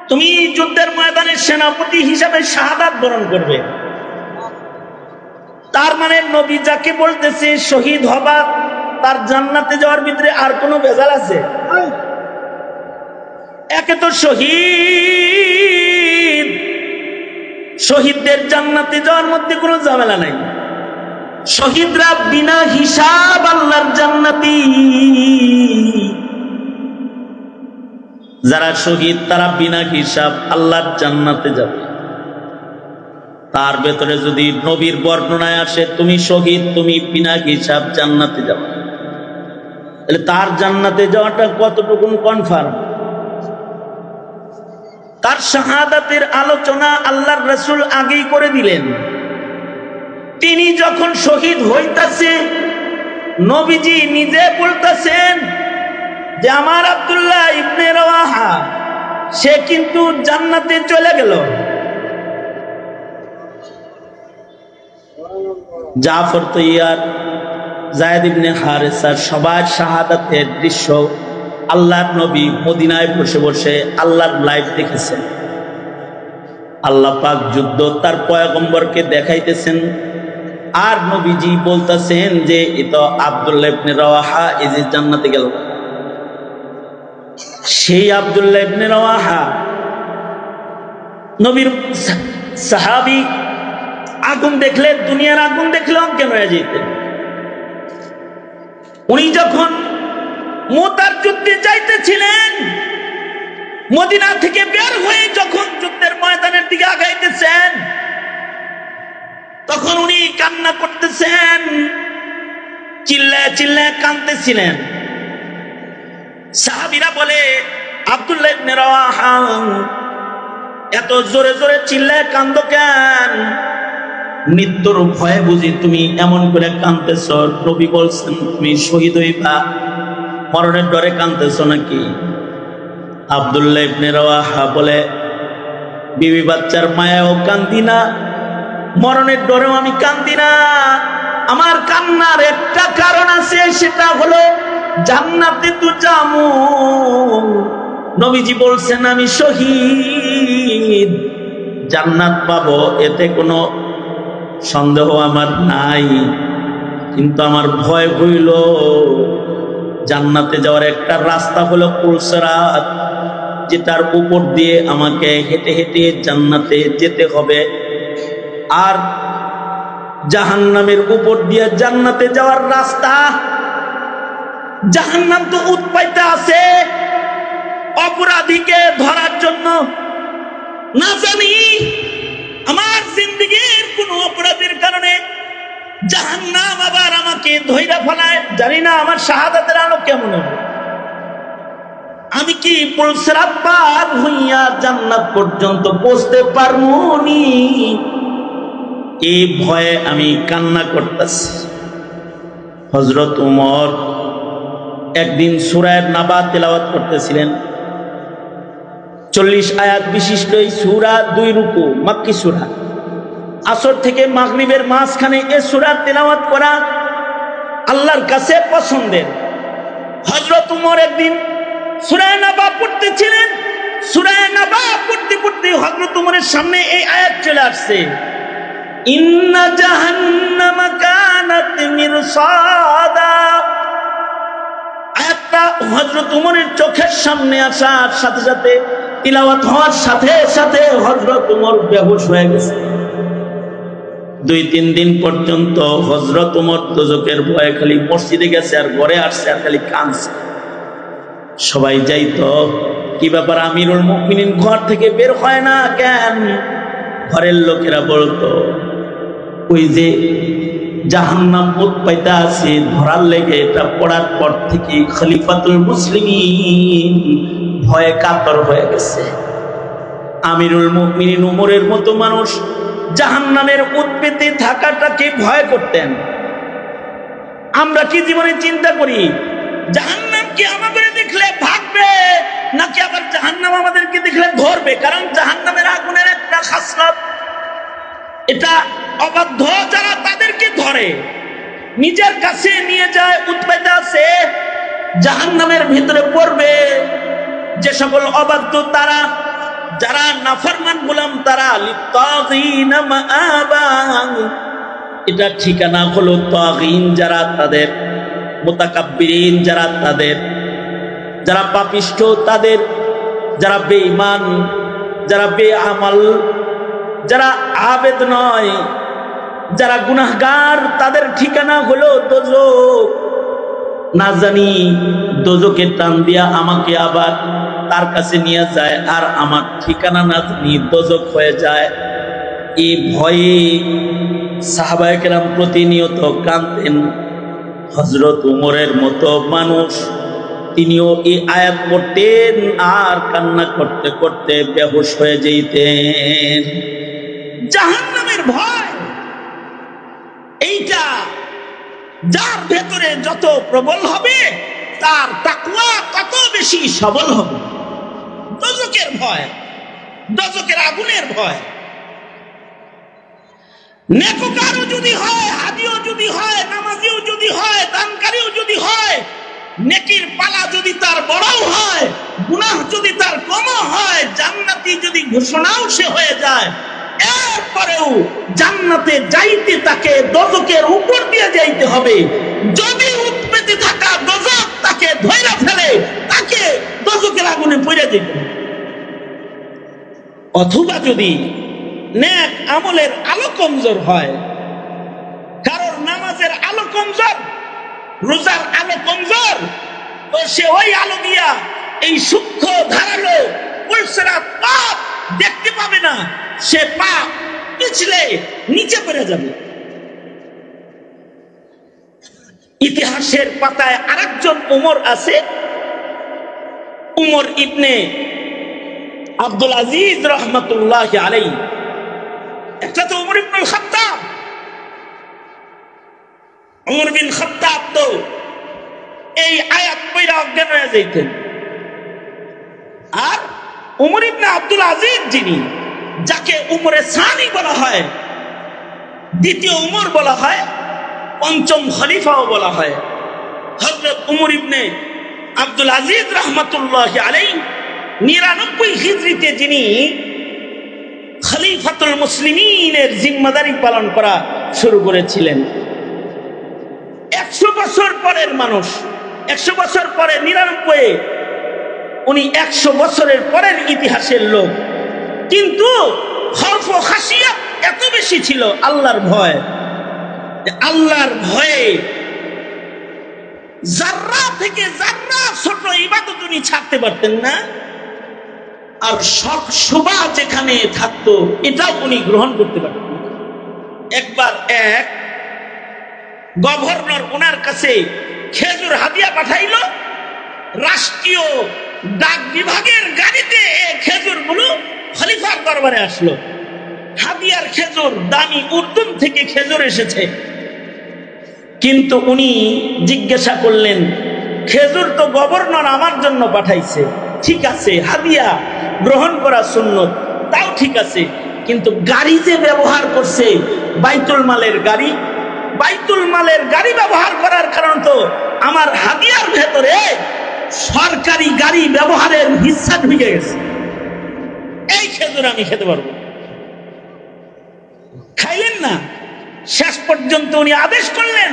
তুমি যুদ্ধের ময়দানে সেনাপতি হিসাবে শাহাদাত বরণ করবে। তার মানে নবী যাকে বলতেছে শহীদ হবা, তার জান্নাতে যাওয়ার ভিতরে আর কোনো ভেজাল আছে? একে তো শহীদ, শহীদদের জান্নাতে যাওয়ার মধ্যে কোনো ঝামেলা নাই। শহীদরা বিনা হিসাব আল্লাহর জান্নাতি। যারা শহীদ তারা বিনা হিসাব আল্লাহর জান্নাতে যাবে। তার ভেতরে যদি নবীর বর্ণনায় আসে তুমি শহীদ, তুমি বিনা হিসাব জান্নাতে যাবে, তাহলে তার জান্নাতে যাওয়াটা কতটুকু কনফার্ম? তার শাহাদাতের আলোচনা আল্লাহর রাসূল আগেই করে দিলেন। তিনি যখন শহীদ হইতাছে, নবীজি নিজে বলতেছেন যে আমার আব্দুল্লাহ ইবনে রাওয়াহা সে কিন্তু জান্নাতে চলে গেল। জাফর তৈয়ার, যায়েদ ইবনে হারেসার সবার শাহাদাতের দৃশ্য আল্লাহর নবী মদিনায় বসে বসে আল্লাহর লাইভ দেখেছেন। আল্লাহ পাক যুদ্ধ তার পয়গম্বরকে দেখাইতেছেন, আর নবীজি বলতেছেন যে এটা আব্দুল্লাহ ইবনে রাওয়াহা এই যে জান্নাতে গেল। সেই আব্দুল্লাহ ইবনে রাওয়াহা নবীর সাহাবী, আগুন দেখলে, দুনিয়ার আগুন দেখলে অজ্ঞান হয়ে যেতেন। উনি যখন মুতার যুদ্ধে যাইতেছিলেন, মদিনা থেকে বের হয়ে যখন যুদ্ধের ময়দানের দিকে আগাইতেছেন, তখন উনি কান্না করতেছেন, চিল্লায় চিল্লায় কাঁদতেছিলেন। সাহাবীরা বলে, আব্দুল্লাহ ইবনে রাওয়াহা এত জোরে জোরে চিল্লায় কান্দো কেন? মৃত্যুর ভয়ে বুঝি তুমি এমন করে কাঁদতেছ? নবী বলছেন তুমি শহীদ হইবা, মরণের ডরে কাঁদতেছ নাকি? আব্দুল্লাহ ইবনে রাওয়াহা বলে, বিবি বাচ্চার মায়াও কান্দি না, মরণের ডরেও আমি কান্দি না। আমার কান্নার একটা কারণ আছে, সেটা হলো জান্নাতে তো যামু, নবীজি বলছেন আমি শহীদ, জান্নাত পাবো, এতে কোনো সন্দেহ আমার নাই। কিন্তু আমার ভয় হইল জান্নাতে যাওয়ার একটা রাস্তা হলো পুলসিরাত, যেটার উপর দিয়ে আমাকে হেঁটে হেঁটে জান্নাতে যেতে হবে। আর জাহান্নামের উপর দিয়ে জান্নাতে যাওয়ার রাস্তা, জাহান্নাম তো উৎপাইতে আছে অপরাধীকে ধরার জন্য। না জানি আমার জিন্দেগীর কোন অপরাধের কারণে জাহান্নাম আবার আমাকে ধইরা ফেলায়, জানি না আমার শাহাদাতের আলো কেমন হবে। আমি কি পুলসিরাত পার হইয়া জান্নাত পর্যন্ত পৌঁছতে পারবো নি? এই ভয়ে আমি কান্না করতেছি। হযরত ওমর একদিন সূরা নাবা তেলাওয়াত করতেছিলেন। 40 আয়াত বিশিষ্ট এই সূরা, 2 রুকু, মাক্কি সূরা। আসর থেকে মাগরিবের মাঝখানে এই সূরা তেলাওয়াত করা আল্লাহর কাছে পছন্দের। হযরত ওমর একদিন সূরা নাবা পড়তেছিলেন। সূরা নাবা পড়তে পড়তে হযরত ওমরের সামনে এই আয়াত চলে আসছে, ইন্না জাহান্নামা কানাত মিরসাদা। আয়াতটা হযরত ওমরের চোখের সামনে আসার সাথে সাথে, তিলাওয়াত হওয়ার সাথে সাথে হযরত ওমর বেহুশ হয়ে গেছে। 2-3 দিন পর্যন্ত হযরত ওমর দোজখের ভয়ে খালি মসজিদে গেছে আর ঘরে আসছে আর খালি কাঁদছে। সবাই যাইতো, কি ব্যাপার আমিরুল মুমিনিন ঘর থেকে বের হয় না কেন? ঘরের লোকেরা বলতো, ওই যে জাহান্নাম উৎপাইতা আছে ধরার লেগে, এটা পড়ার পর থেকে খলিফাতুল মুসলিমিন ভয়ে কাতর হয়ে গেছে। আমিরুল মুমিনিন ওমরের মতো মানুষ জাহান্নামের উৎপেতে থাকাটাকে ভয় করতেন। আমরা কি জীবনে চিন্তা করি জাহান্নাম কি আমাদের দেখলে ভাগবে, নাকি আবার জাহান্নাম আমাদেরকে দেখলে ধরবে? কারণ জাহান্নামের আগুনের একটা খাসলত, এটা অবাধ্য যারা তাদেরকে ধরে, নিজের কাছে নিয়ে যায়, উৎপাইতে আছে জাহান্নামের ভিতরে পড়বে। যে সকল অবাধ্য তারা, যারা নাফরমান গোলাম, তারা লিত্তাগিনা মাআবা, এটা ঠিকানা হলো তাগিন, যারা তাদের মুতাকাব্বিরিন, যারা তাদের, যারা পাপিষ্ঠ, তাদের, যারা বেঈমান, যারা বেআমাল, যারা আবেদ নয়, যারা গুনাহগার, তাদের ঠিকানা হলো দোজখ। না জানি দোজখে টান দিয়া আমাকে আবার তার কাছে নিয়ে যায়, আর আমার ঠিকানা না জানি দোজখ হয়ে যায়। এই ভয়ে সাহাবায়ে কেরাম প্রতিনিয়ত কাঁদতেন। হযরত ওমরের মতো মানুষ, তিনিও এই আয়াত পড়তেন আর কান্না করতে করতে বেহুশ হয়ে যেতেন। জাহান্নামের ভয়, এইটা যার ভেতরে যত প্রবল হবে তার তাকওয়া তত বেশি সবল হবে। দোজখের ভয়, দোজখের আগুনের ভয়। নেককারও যদি হয়, হাদিও যদি হয়, নামাজিও যদি হয়, দানকারীও যদি হয়, নেকির পালা যদি তার বড়ও হয়, গুনাহ যদি তার কমও হয়, জান্নাতি যদি ঘোষণাও সে হয়ে যায়, এরপরেও জান্নাতে যাইতে তাকে দোজখের উপর দিয়ে যাইতে হবে। যদি উৎপেতে থাকা দোজখ তাকে ধইরা ফেলে, তাকে দোজখের আগুনে পড়ে যেতে হবে। অথবা যদি নেক আমলের আলো কমজোর হয়, কারোর নামাজের আলো কমজোর, রোজার আলো কমজোর, তো সে ওই আলো দিয়া এই সূক্ষ্ম ধারালো পুলসিরাত পাপ দেখতে পাবে না, সে পাপ পিছলে নিচে পড়ে যাবে। ইতিহাসের পাতায় আরেকজন ওমর আছে, উমর ইবনে আব্দুল আজিজ রহমাতুল্লাহি আলাইহি। একটা তো উমর ইবনুল খাত্তাব, উমর বিন খাত্তাব তো এই আয়াত পড়া অজ্ঞান হয়ে যাইতেন। আর উমর ইবনে আব্দুল আজিজ, যিনি, যাকে উমরে সানি বলা হয়, দ্বিতীয় উমর বলা হয়, পঞ্চম খলিফাও বলা হয়, হযরত উমর ইবনে আব্দুল আজিজ রহমতুল্লাহ আলাইহি 99 হিজরিতে যিনি খলিফাতুল মুসলিমিনের জিম্মাদারি পালন করা শুরু করেছিলেন। 100 বছর পরের মানুষ, 100 বছর পরে 99, উনি 100 বছরের পরের ইতিহাসের লোক, কিন্তু খৌফ ও খাশিয়াত এত বেশি ছিল, আল্লাহর ভয়, আল্লাহর ভয়ে জাররা থেকে জাররা ছোট ইবাদত উনি ছাড়তে পারতেন না। আর সব শোভা যেখানে থাকতো এটাও উনি গ্রহণ করতে পারতেন না। একবার এক গভর্নর ওনার কাছে খেজুর হাদিয়া পাঠাইল, রাষ্ট্রীয় ডাক বিভাগের গাড়িতে খেজুরগুলো খলিফার দরবারে আসলো। হাদিয়ার খেজুর, দামি উর্দুন থেকে খেজুর এসেছে, কিন্তু উনি জিজ্ঞাসা করলেন, খেজুর তো গভর্নর আমার জন্য পাঠাইছে, ঠিক আছে, হাদিয়া গ্রহণ করা সুন্নত, তাও ঠিক আছে, কিন্তু গাড়ি যে ব্যবহার করছে বাইতুল মালের গাড়ি, বাইতুল মালের গাড়ি ব্যবহার করার কারণ তো আমার হাদিয়ার ভেতরে সরকারি গাড়ি ব্যবহারের হিস্সা ঢুকে গেছে, এই খেজুর আমি খেতে পারবো। খাইলেন না, শেষ পর্যন্ত উনি আদেশ করলেন,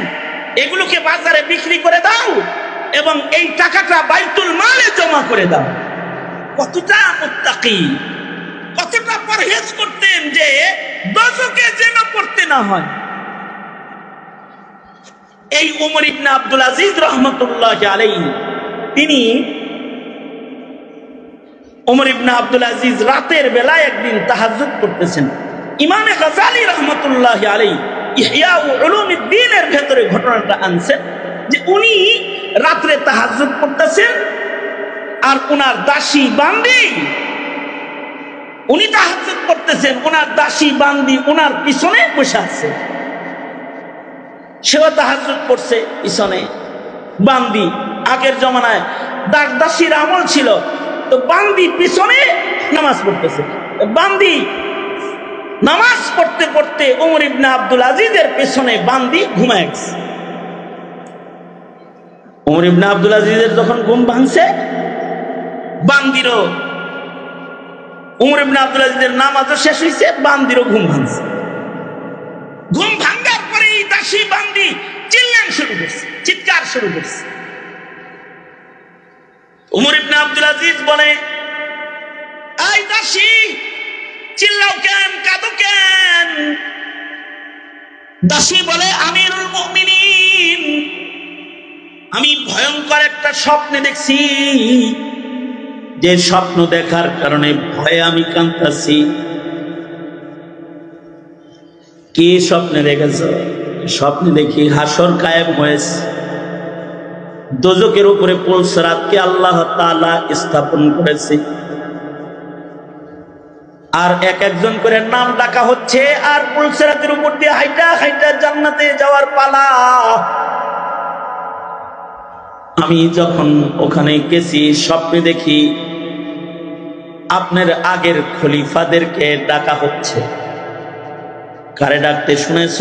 এগুলোকে বাজারে বিক্রি করে দাও এবং এই টাকাটা বাইতুল মালে জমা করে দাও। কতটা মুত্তাকি, কতটা পরহেজ করতেন যে দোজখে যেন পড়তে না হয়। এই উমর ইবনে আব্দুল আজিজ রহমতুল্লাহ আলাইহি, তিনি উমর ইবনে আব্দুল আজিজ রাতের বেলায় একদিন তাহাজ্জুদ করতেছেন। ইমামে গাজালি রহমতুল্লাহ আলাইহি ইহয়া উলুমিদ্দিনের ভেতরে ঘটনাটা আনছেন যে উনি রাত্রে তাহাজ্জুদ করতেছেন আর ওনার দাসী বান্দি, উনি তাহাজ্জুদ করতেছেন, ওনার দাসী বান্দি ওনার পিছনে বসে আছে, সেও তাহাজ্জুদ করছে পিছনে। বান্দি, আগের জমানায় দাসীর আমল ছিল, তো বান্দি পিছনে নামাজ পড়তেছে, বান্দি নামাজ পড়তে পড়তে উমর ইবনে আব্দুল আজিজের পেছনে বান্দি ঘুমায় গেছে। উমর ইবনে আব্দুল আজিজের যখন ঘুম ভাঙছে, বান্দিরও, উমর ইবনে আব্দুল আজিজের নামাজও শেষ হয়েছে, বান্দিরও ঘুম ভাঙছে। ঘুম ভাঙার পরে এই দাসী বান্দি চিল্লান শুরু করছে, চিৎকার শুরু করছে। উমর ইবনে আব্দুল আজিজ বলে, এই দাসী চিল্লাও কেন, কাঁদো কেন? দাসী বলে, আমিরুল মুমিনিন, আমি ভয়ঙ্কর একটা স্বপ্নে দেখছি, যে স্বপ্ন দেখার কারণে ভয়ে আমি কাঁদতাছি। কি স্বপ্নে দেখেছ? স্বপ্নে দেখি হাসর কায়েম হয়েছে, দোজখের উপরে পুলসরাতকে আল্লাহ তাআলা স্থাপন করেছে, আর এক একজন করে নাম ডাকা হচ্ছে, আর পুলসরাতের উপর দিয়ে হাইটা হাইটা জান্নাতে যাওয়ার পালা। আমি যখন ওখানে গেছি, স্বপ্নে দেখি আপনার আগের খলিফাদেরকে ডাকা হচ্ছে। কারে ডাকতে শুনেছ?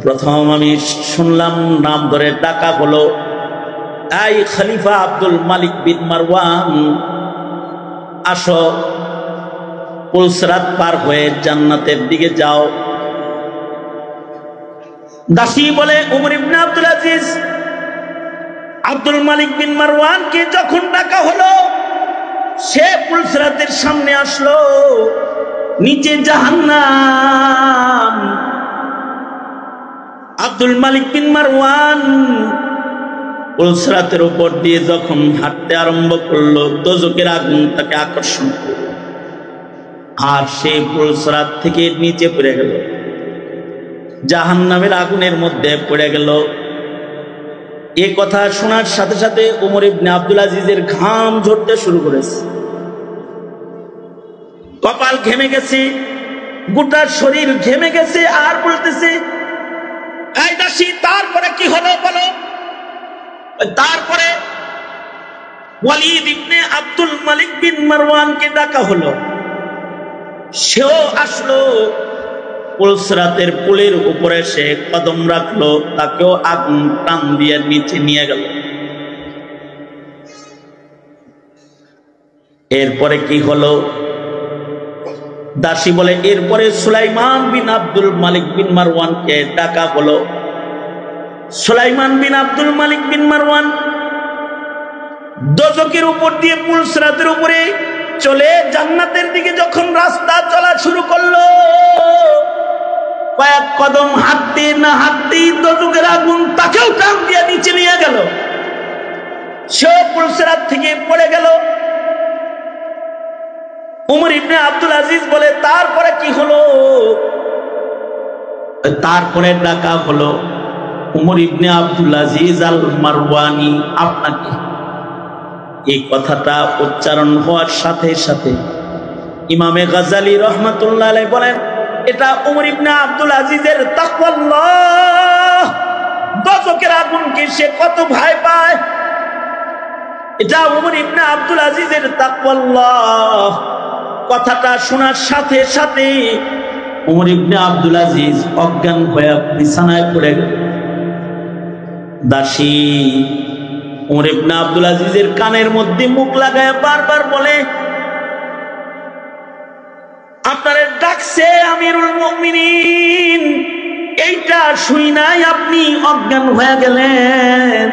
প্রথম আমি শুনলাম নাম ধরে ডাকা হলো, এই খলিফা আব্দুল মালিক বিন মারওয়ান, আসো, পুলসরাত পার হয়ে জান্নাতের দিকে যাও। দাসী বলে, উমর ইবনে আব্দুল আজিজ আব্দুল মালিক বিন মারওয়ানকে যখন ডাকা হলো, সে পুলসরাতের সামনে আসলো, নিচে জাহান্নাম। আব্দুল মালিক বিন মারওয়ান পুলসরাতের উপর দিয়ে যখন হাঁটতে আরম্ভ করলো, দোজখের আগুন তাকে আকর্ষণ করলো, আর সে পুলসরাত থেকে নিচে পড়ে গেল, জাহান্নামের আগুনের মধ্যে পড়ে গেল। এই কথা শোনার সাথে সাথে উমর ইবনে আব্দুল আজিজের ঘাম ঝরতে শুরু করেছে, কপাল ঘেমে গেছে, গোটা শরীর ঘেমে গেছে, আর বলতেছে, এই দাসী, তারপরে কি হলো বলো? তারপরে ওয়ালিদ ইবনে আব্দুল মালিক বিন মারওয়ানকে ডাকা হলো, সেও আসলো। পুলসরাতের পুলের উপরে সে কদম রাখলো, তাকেও আগুন টান দিয়ে নিচে নিয়ে গেল। এরপরে কি হলো? দাসী বলে এরপরে সুলাইমান বিন আব্দুল মালিক বিন মারওয়ানকে ডাকা হলো। সুলাইমান বিন আব্দুল মালিক বিন মারওয়ান দোজখের উপর দিয়ে পুলসরাতের উপরে চলে জান্নাতের দিকে যখন রাস্তা চলা শুরু করলো, কয়েক কদম হাঁটতে না হাঁটতেই দোজখের আগুন তাকেও টান দিয়ে নিচে নিয়ে গেল। সে পুলসরাত থেকে পড়ে গেল। উমর ইবনে আব্দুল আজিজ বলে তারপরে কি হলো? তারপরে ডাকা হলো, উমর ইবনে আব্দুল আজিজ আল মারওয়ানি, আপনাকে। এই কথাটা উচ্চারণ হওয়ার সাথে সাথে ইমামে গাজ্জালী রাহমাতুল্লাহ আলাইহি বলেন, এটা উমর ইবনে আব্দুল আজিজের তাকওয়াল্লাহ, দোজখের আগুনকে সে কত ভয় পায়। এটা উমর ইবনে আব্দুল আজিজের তাকওয়াল্লাহ। কথাটা শোনার সাথে সাথে উমর ইবনে আব্দুল আজিজ অজ্ঞান হয়ে বিছানায় পড়ে গেল। দাসী উমর ইবনে আব্দুল আজিজের কানের মধ্যে মুখ লাগায় বারবার বলে, আপনারে ডাকছে আমিরুল মুমিনিন, এইটা শুই নাই আপনি অজ্ঞান হয়ে গেলেন।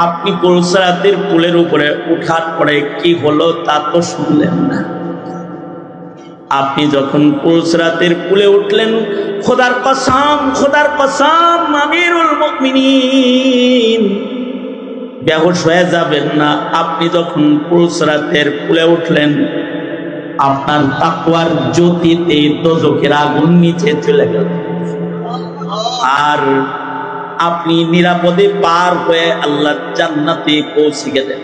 আপনি পুলসরাতের পুলের উপরে উঠার পরে কি হলো তা তো শুনলেন না। আপনি যখন পুলসরাতের পুলে উঠলেন, খোদার কসম আমিরুল মুমিনিন, বেহুশ হয়ে যাবেন না। আপনি যখন পুলসরাতের পুলে উঠলেন, আপনার তাকওয়ার জ্যোতিতে দোজখের আগুন নিচে চলে গেল, আর আপনি নিরাপদে পার হয়ে আল্লাহর জান্নাতে পৌঁছে গেলেন।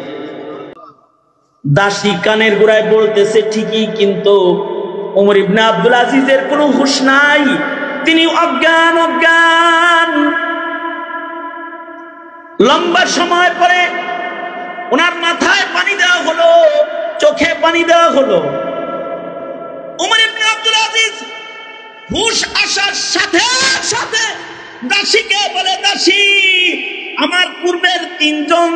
দাসী কানের গোড়ায় বলতেছে ঠিকই, কিন্তু উমর ইবনে আব্দুল আজিজের কোনো হুঁশ নাই, তিনি অজ্ঞান। লম্বা সময় পরে ওনার মাথায় পানি দেওয়া হলো, চোখে পানি দেওয়া হলো। উমর ইবনে আব্দুল আজিজ হুঁশ আসার সাথে সাথে দাসীকে বলে, দাসী, আমার পূর্বের তিনজন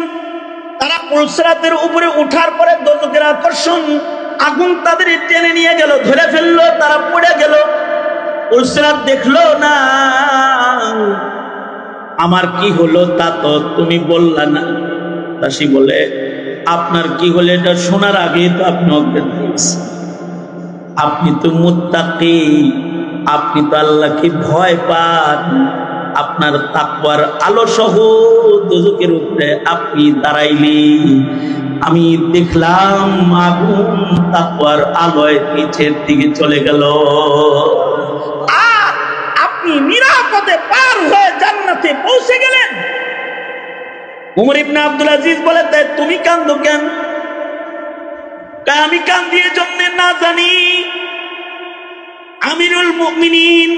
তারা পুলসরাতের উপরে উঠার পরে দোজখের আকর্ষণ আগুন তাদের টেনে নিয়ে গেল, ধরে ফেললো, তারা পড়ে গেল, পুলসরাত দেখলো না। আমার কি হলো তা তো তুমি বললা না। দাসী বলে, আপনার কি হলো এটা শোনার আগে তো আপনি অজ্ঞান হয়েছেন। আপনি তো মুত্তাকি, আপনি তো আল্লাহকে ভয় পান। আপনার তাকওয়ার আলো সহ দোজখের উপরে আপনি দাঁড়াইলি, আমি দেখলাম আগুন তাকওয়ার আলোয় নিচের দিকে চলে গেল, আর আপনি নিরাপদে পার হয়ে জান্নাতে পৌঁছে গেলেন। উমর ইবনে আব্দুল আজিজ বলে, তাই তুমি কান্দো কেন? আমি কান্দি এজন্য না জানি আমিরুল মুমিনিন,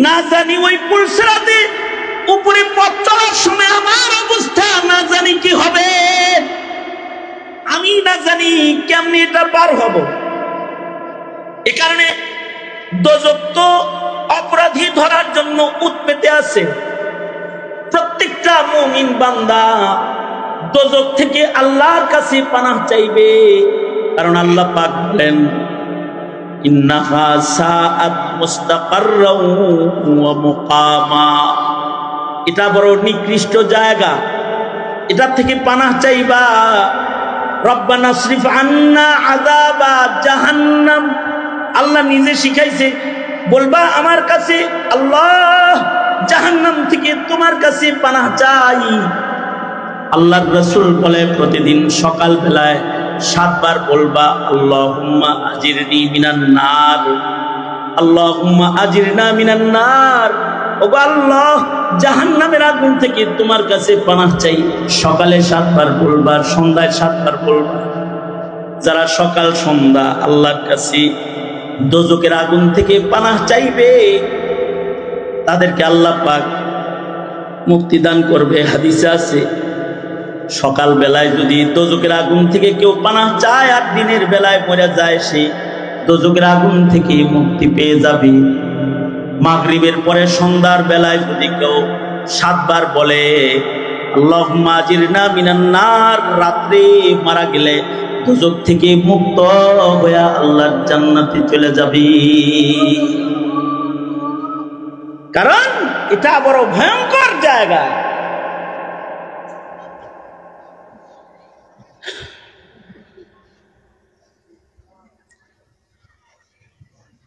না জানি ওই পুলসরাতে উপরে পথ চলার সময় আমার অবস্থা না জানি কি হবে, আমি না জানি কেমনি এটা পার হব। এ কারণে দোজখ তো অপরাধী ধরার জন্য উৎপেতে আছে। প্রত্যেকটা মুমিন বান্দা দোজখ থেকে আল্লাহর কাছে পানাহ চাইবে, কারণ আল্লাহ পাক বলেন, ইন্নাহা সাআত মুস্তাকাররাও ওয়া মুকামা, এটা বড় নিকৃষ্ট জায়গা, এটা থেকে পানাহ চাইবা। রব্বানা সরিফ আন্না আযাবা জাহান্নাম, আল্লাহ নিজে শিখাইছে, বলবা আমার কাছে আল্লাহ জাহান্নাম থেকে তোমার কাছে পানাহ চাই। আল্লাহর রাসূল বলে প্রতিদিন সকাল বেলায় 7 বার বলবা, আল্লাহুম্মা আজিরনি মিনান নার, আল্লাহুম্মা আজিরনা মিনান নার, ওগো আল্লাহ জাহান্নামের আগুন থেকে তোমার কাছে পানাহ চাই। সকালে 7 বার বলবা, সন্ধ্যায় 7 বার বলবা। যারা সকাল সন্ধ্যা আল্লাহর কাছে দোজখের আগুন থেকে পানাহ চাইবে, তাদেরকে আল্লাহ পাক মুক্তি দান করবে। হাদিসে আছে, সকাল বেলায় যদি দোজখের আগুন থেকে কেউ পানাহ চায় আর দিনের বেলায় মরে যায়, সে দোজখের আগুন থেকে মুক্তি পেয়ে যাবে। মাগরিবের পরে সন্ধ্যার বেলায় যদি কেউ 7 বার বলে আল্লাহুম্মা আজিরনা মিনান নার, রাত্রে মারা গেলে দুজক থেকে মুক্ত হয়ে আল্লাহর জান্নাতে চলে যাবি। কারণ এটা বড় ভয়ঙ্কর জায়গা।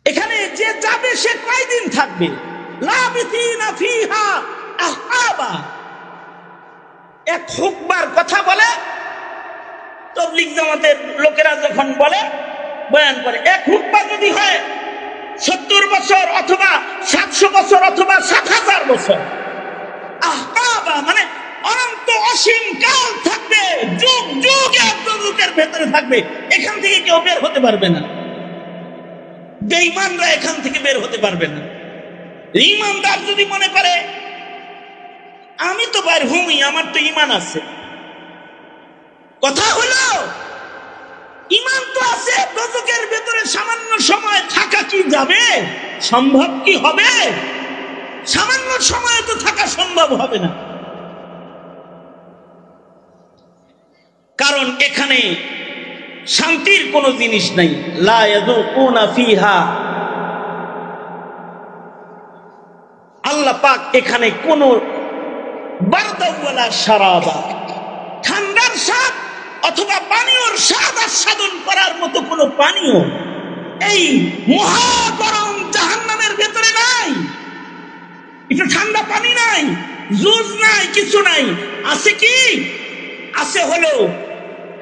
এখানে যে যাবে সে কয়দিন থাকবে? লাবিথিনা ফিহা আহকাবা। এক হুকবার কথা বলে তাবলীগ জামাতের লোকেরা যখন বলে বয়ান করে, এক হুকবা যদি হয় 70 বছর অথবা 700 বছর অথবা 7000 বছর, আহকাবা মানে অনন্ত অসীম কাল থাকবে, যুগ যুগ এক যুগের ভেতরে থাকবে, এখান থেকে কেউ বের হতে পারবে না। বেঈমানরা এখান থেকে বের হতে পারবে না। ঈমানদার যদি মনে করে আমি তো বাইর হুমই, আমার তো ঈমান আছে, কথা হলো ঈমান তো আছে, দোজখের ভেতরে সামান্য সময় থাকা কি যাবে? সম্ভব কি হবে? সামান্য সময় তো থাকা সম্ভব হবে না। কারণ এখানে শান্তির কোনো জিনিস নাই। লা ইয়াযুকুনা ফিহা, আল্লাহ পাক এখানে কোনো বারদা ওয়ালা শারাবা, ঠান্ডার স্বাদ অথবা পানীয়র স্বাদ আস্বাদন করার মতো কোনো পানীয় এই মহাগরম জাহান্নামের ভেতরে নাই। একটু ঠান্ডা পানি নাই, জুস নাই, কিছু নাই। আছে কি? আছে হলো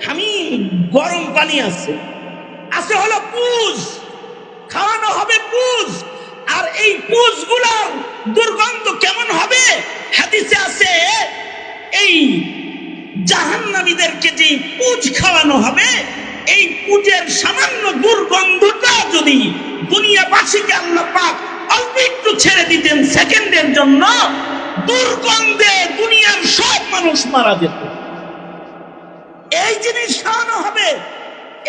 হামিম, গরম পানি আছে। আছে হলো পুজ, খাওয়ানো হবে পুজ। আর এই পুজগুলোর দুর্গন্ধ কেমন হবে? হাদিসে আছে এই জাহান্নামীদেরকে যে পুজ খাওয়ানো হবে, এই পুজের সামান্য দুর্গন্ধটা যদি দুনিয়াবাসীকে আল্লাহ পাক অল্প একটু ছেড়ে দিতেন সেকেন্ডের জন্য, দুর্গন্ধে দুনিয়ার সব মানুষ মারা যেত। এই জিনিস খাওয়ানো হবে,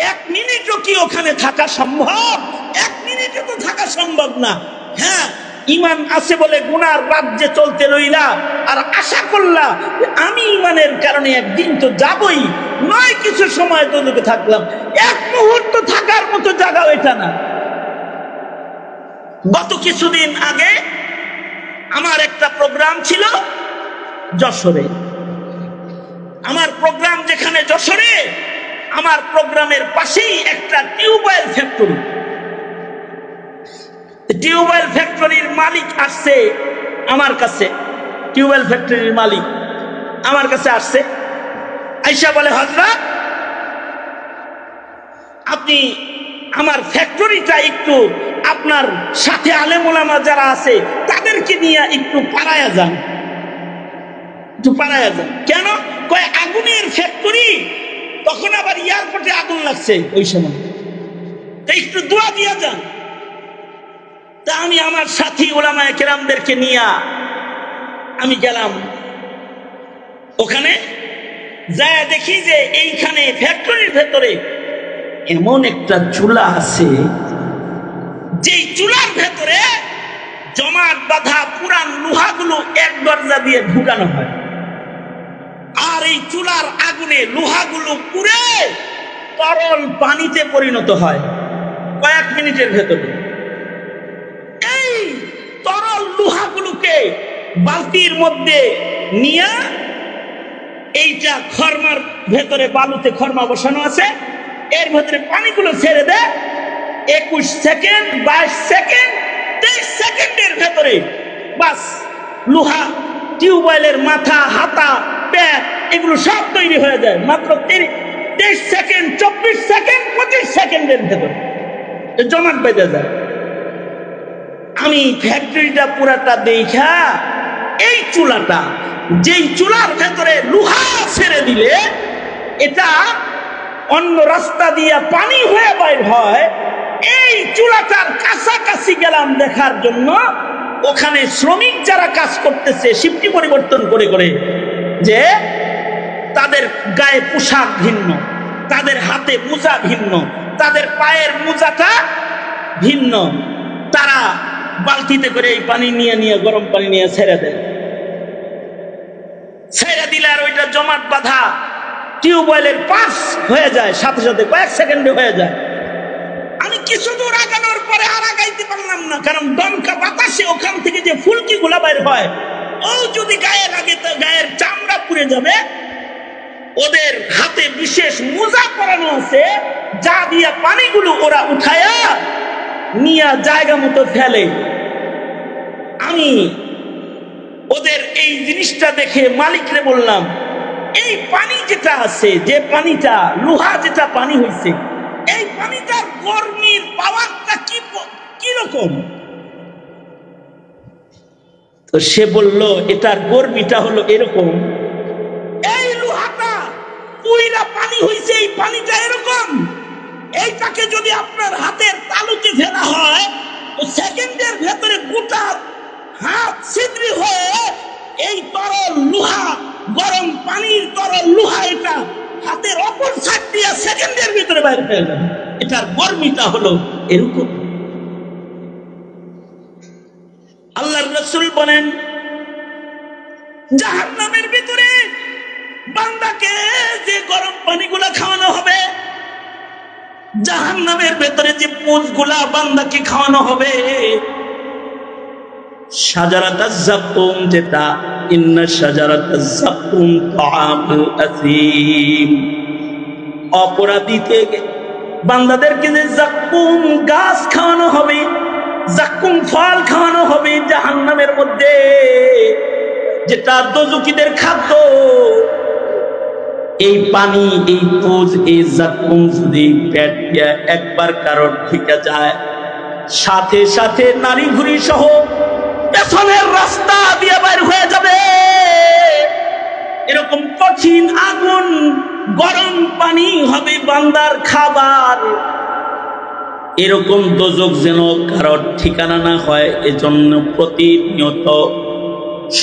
1 মিনিটও কি ওখানে থাকা সম্ভব? 1 মিনিটও তো থাকা সম্ভব না। হ্যাঁ, ঈমান আছে বলে গুনার রাজ্যে চলতে রইলা আর আশা করলা আমি ঈমানের কারণে একদিন তো যাবই, নয় কিছু সময় তোদেরকে থাকলাম, 1 মুহূর্ত থাকার মতো জায়গা এটা না। গত কিছুদিন আগে আমার একটা প্রোগ্রাম ছিল যশোরে। আমার প্রোগ্রাম যেখানে যশোরে, আমার প্রোগ্রামের পাশেই একটা টিউবওয়েল ফ্যাক্টরি। টিউবওয়েল ফ্যাক্টরির মালিক আসছে আমার কাছে, টিউবওয়েল ফ্যাক্টরির মালিক আমার কাছে আসছে, আইসা বলে হযরত আপনি আমার ফ্যাক্টরিটা একটু আপনার সাথে আলেম ওলামা যারা আছে তাদেরকে নিয়ে একটু পাড়ায়া যান, একটু পাড়ায়া যান। কেন? কয় আগুনের ফ্যাক্টরি, তখন আবার এয়ারপোর্টে আগুন লাগছে ওই সময়, একটু দোয়া দিয়া যান। তা আমি আমার সাথী ওলামায়ে কেরামদেরকে নিয়ে আমি গেলাম ওখানে। যায় দেখি যে এইখানে ফ্যাক্টরির ভেতরে এমন একটা চুলা আছে, যেই চুলার ভেতরে জমাট বাঁধা পুরান লোহাগুলো এক দরজা দিয়ে ঢুকানো হয়, আর এই চুলার আগুনে লোহাগুলো পুড়ে তরল পানিতে পরিণত হয় কয়েক মিনিটের ভেতরে। এই তরল লোহাগুলোকে বালতির মধ্যে নিয়ে, এইটা খরমার ভেতরে বালুতে খরমা বসানো আছে, এর ভেতরে পানিগুলো ছেড়ে দেয়। 21 সেকেন্ড, 22 সেকেন্ড, 23 সেকেন্ডের ভেতরে বাস লোহা, টিউবওয়েলের মাথা, হাতা, প্যাট এগুলো সব তৈরি হয়ে যায় মাত্র 23 সেকেন্ড, 24 সেকেন্ড, 25 সেকেন্ডের ভেতরে জমাট বেঁধে যায়। আমি ফ্যাক্টরিটা পুরাটা দেখা, এই চুলাটা, যেই চুলার ভেতরে লোহা ছেড়ে দিলে এটা অন্য রাস্তা দিয়ে পানি হয়ে বাইর হয়, এই চুলাটার কাছাকাছি গেলাম দেখার জন্য। ওখানে শ্রমিক যারা কাজ করতেছে শিফটি পরিবর্তন করে করে, যে তাদের গায়ে পোশাক ভিন্ন, তাদের হাতে মোজা ভিন্ন, তাদের পায়ের মোজাটা ভিন্ন, তারা বালতিতে করে এই পানি নিয়ে নিয়ে গরম পানি নিয়ে ছেড়ে দেয়, ছেড়ে দিলে আর ওইটা জমাট বাঁধা টিউবওয়েলের পাস হয়ে যায়, সাথে সাথে কয়েক সেকেন্ডে হয়ে যায়। আমি কিছু দূর আগানোর পরে আর আগাইতে পারলাম না, কারণ দমকা বাতাসে ওখান থেকে যে ফুলকি গুলা বের হয় ও যদি গায়ে লাগে তো গায়ের চামড়া পুড়ে যাবে। ওদের হাতে বিশেষ মোজা পরানো আছে, যা দিয়া পানিগুলো ওরা উঠায়া নিয়ে জায়গা মতো ফেলে। আমি ওদের এই জিনিসটা দেখে মালিকরে বললাম, এই পানি যেটা আছে, যে পানিটা লোহা যেটা পানি হয়েছে, এই পানিটার গরমির পাওয়ারটা কি রকম? তো সে বলল, এটার গরমিটা হলো এরকম, এই লোহাটা পুইরা পানি হয়েছে, এই পানিটা এরকম, এইটাকে যদি আপনার হাতের তালুতে ফেলা হয় তো সেকেন্ডের ভেতরে গোটা হাত ছিদ্র হয়ে এই তরল লোহা, গরম পানির তরল লোহা, এটা হাতের অপর সাইড দিয়ে সেকেন্ডের ভিতরে বাইরে হয়ে যাবে। এটার গরমিটা হলো এরকম। আল্লাহর রাসূল বলেন, জাহান্নামের ভিতরে বান্দাকে যে গরম পানিগুলা খাওয়ানো হবে, জাহান্নামের ভেতরে যে পুঁজগুলা বান্দাকে খাওয়ানো হবে, শাজারাতাজ যাকুম, যেটা ইন্না শাজারাতাজ যাকুম তাআমুল আসীম, অপরাধীকে বান্দাদেরকে যে যাকুম গাছ খাওয়ানো হবে, যাকুম ফল খাওয়ানো হবে জাহান্নামের মধ্যে, যেটা দোজখীদের খাদ্য। এই পানি, এই পুঁজ, এই যাকুম যদি পেট দিয়ে একবার কারোর ঢুকে যায়, সাথে সাথে নারী ঘুরি সহ পেছনের রাস্তা দিয়ে বাইর হয়ে যাবে। এরকম কঠিন আগুন গরম পানি হবে বান্দার খাবার। এরকম দোজখ যেন কারোর ঠিকানা না হয়, এজন্য প্রতিনিয়ত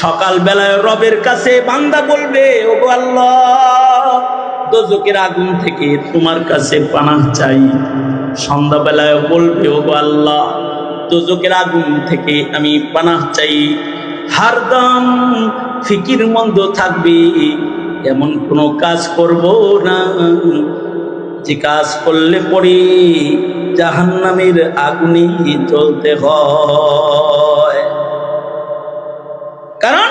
সকাল বেলায় রবের কাছে বান্দা বলবে, ওগো আল্লাহ, দোজখের আগুন থেকে তোমার কাছে পানাহ চাই। সন্ধ্যা বেলায় বলবে, ওগো আল্লাহ, দোজখের আগুন থেকে আমি পানাহ চাই। হরদম ফিকির মন্দ থাকবে, এমন কোনো কাজ করব না যে কাজ করলে পরে জাহান্নামের আগুনে জ্বলতে হয়। কারণ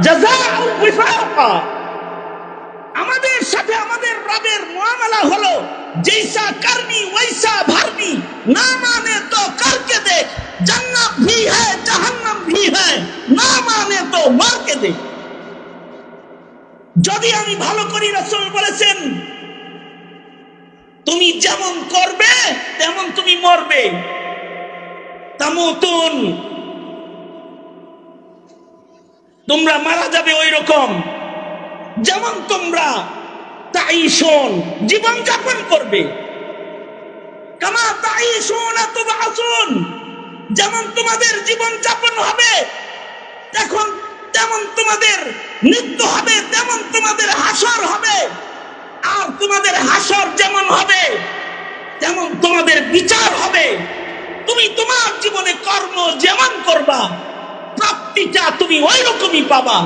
জাযাউ ওয়াফাকা, আমাদের সাথে আমাদের রবের মুআমালা হলো জৈসা করনি ওইসা ভরনি, না মানে তো করকে দেখ, জান্নাত ভি হ্যায় জাহান্নাম ভি হ্যায়, না মানে তো মারকে দেখ। যদি আমি ভালো করি, রাসূল বলেছেন, তুমি যেমন করবে তেমন তুমি মরবে। তামুতুন, তোমরা মারা যাবে ওই রকম যেমন তোমরা তাইশুন, জীবন যাপন করবে। কামা তাইশুন তুবআসুন, যেমন তোমাদের জীবন যাপন হবে এখন তেমন তোমাদের মৃত্যু হবে, তেমন তোমাদের হাসর হবে। আর তোমাদের হাসর যেমন হবে তেমন তোমাদের বিচার হবে। তুমি তোমার জীবনে কর্ম যেমন করবা, প্রাপ্তিটা তুমি ওই রকমই পাবা।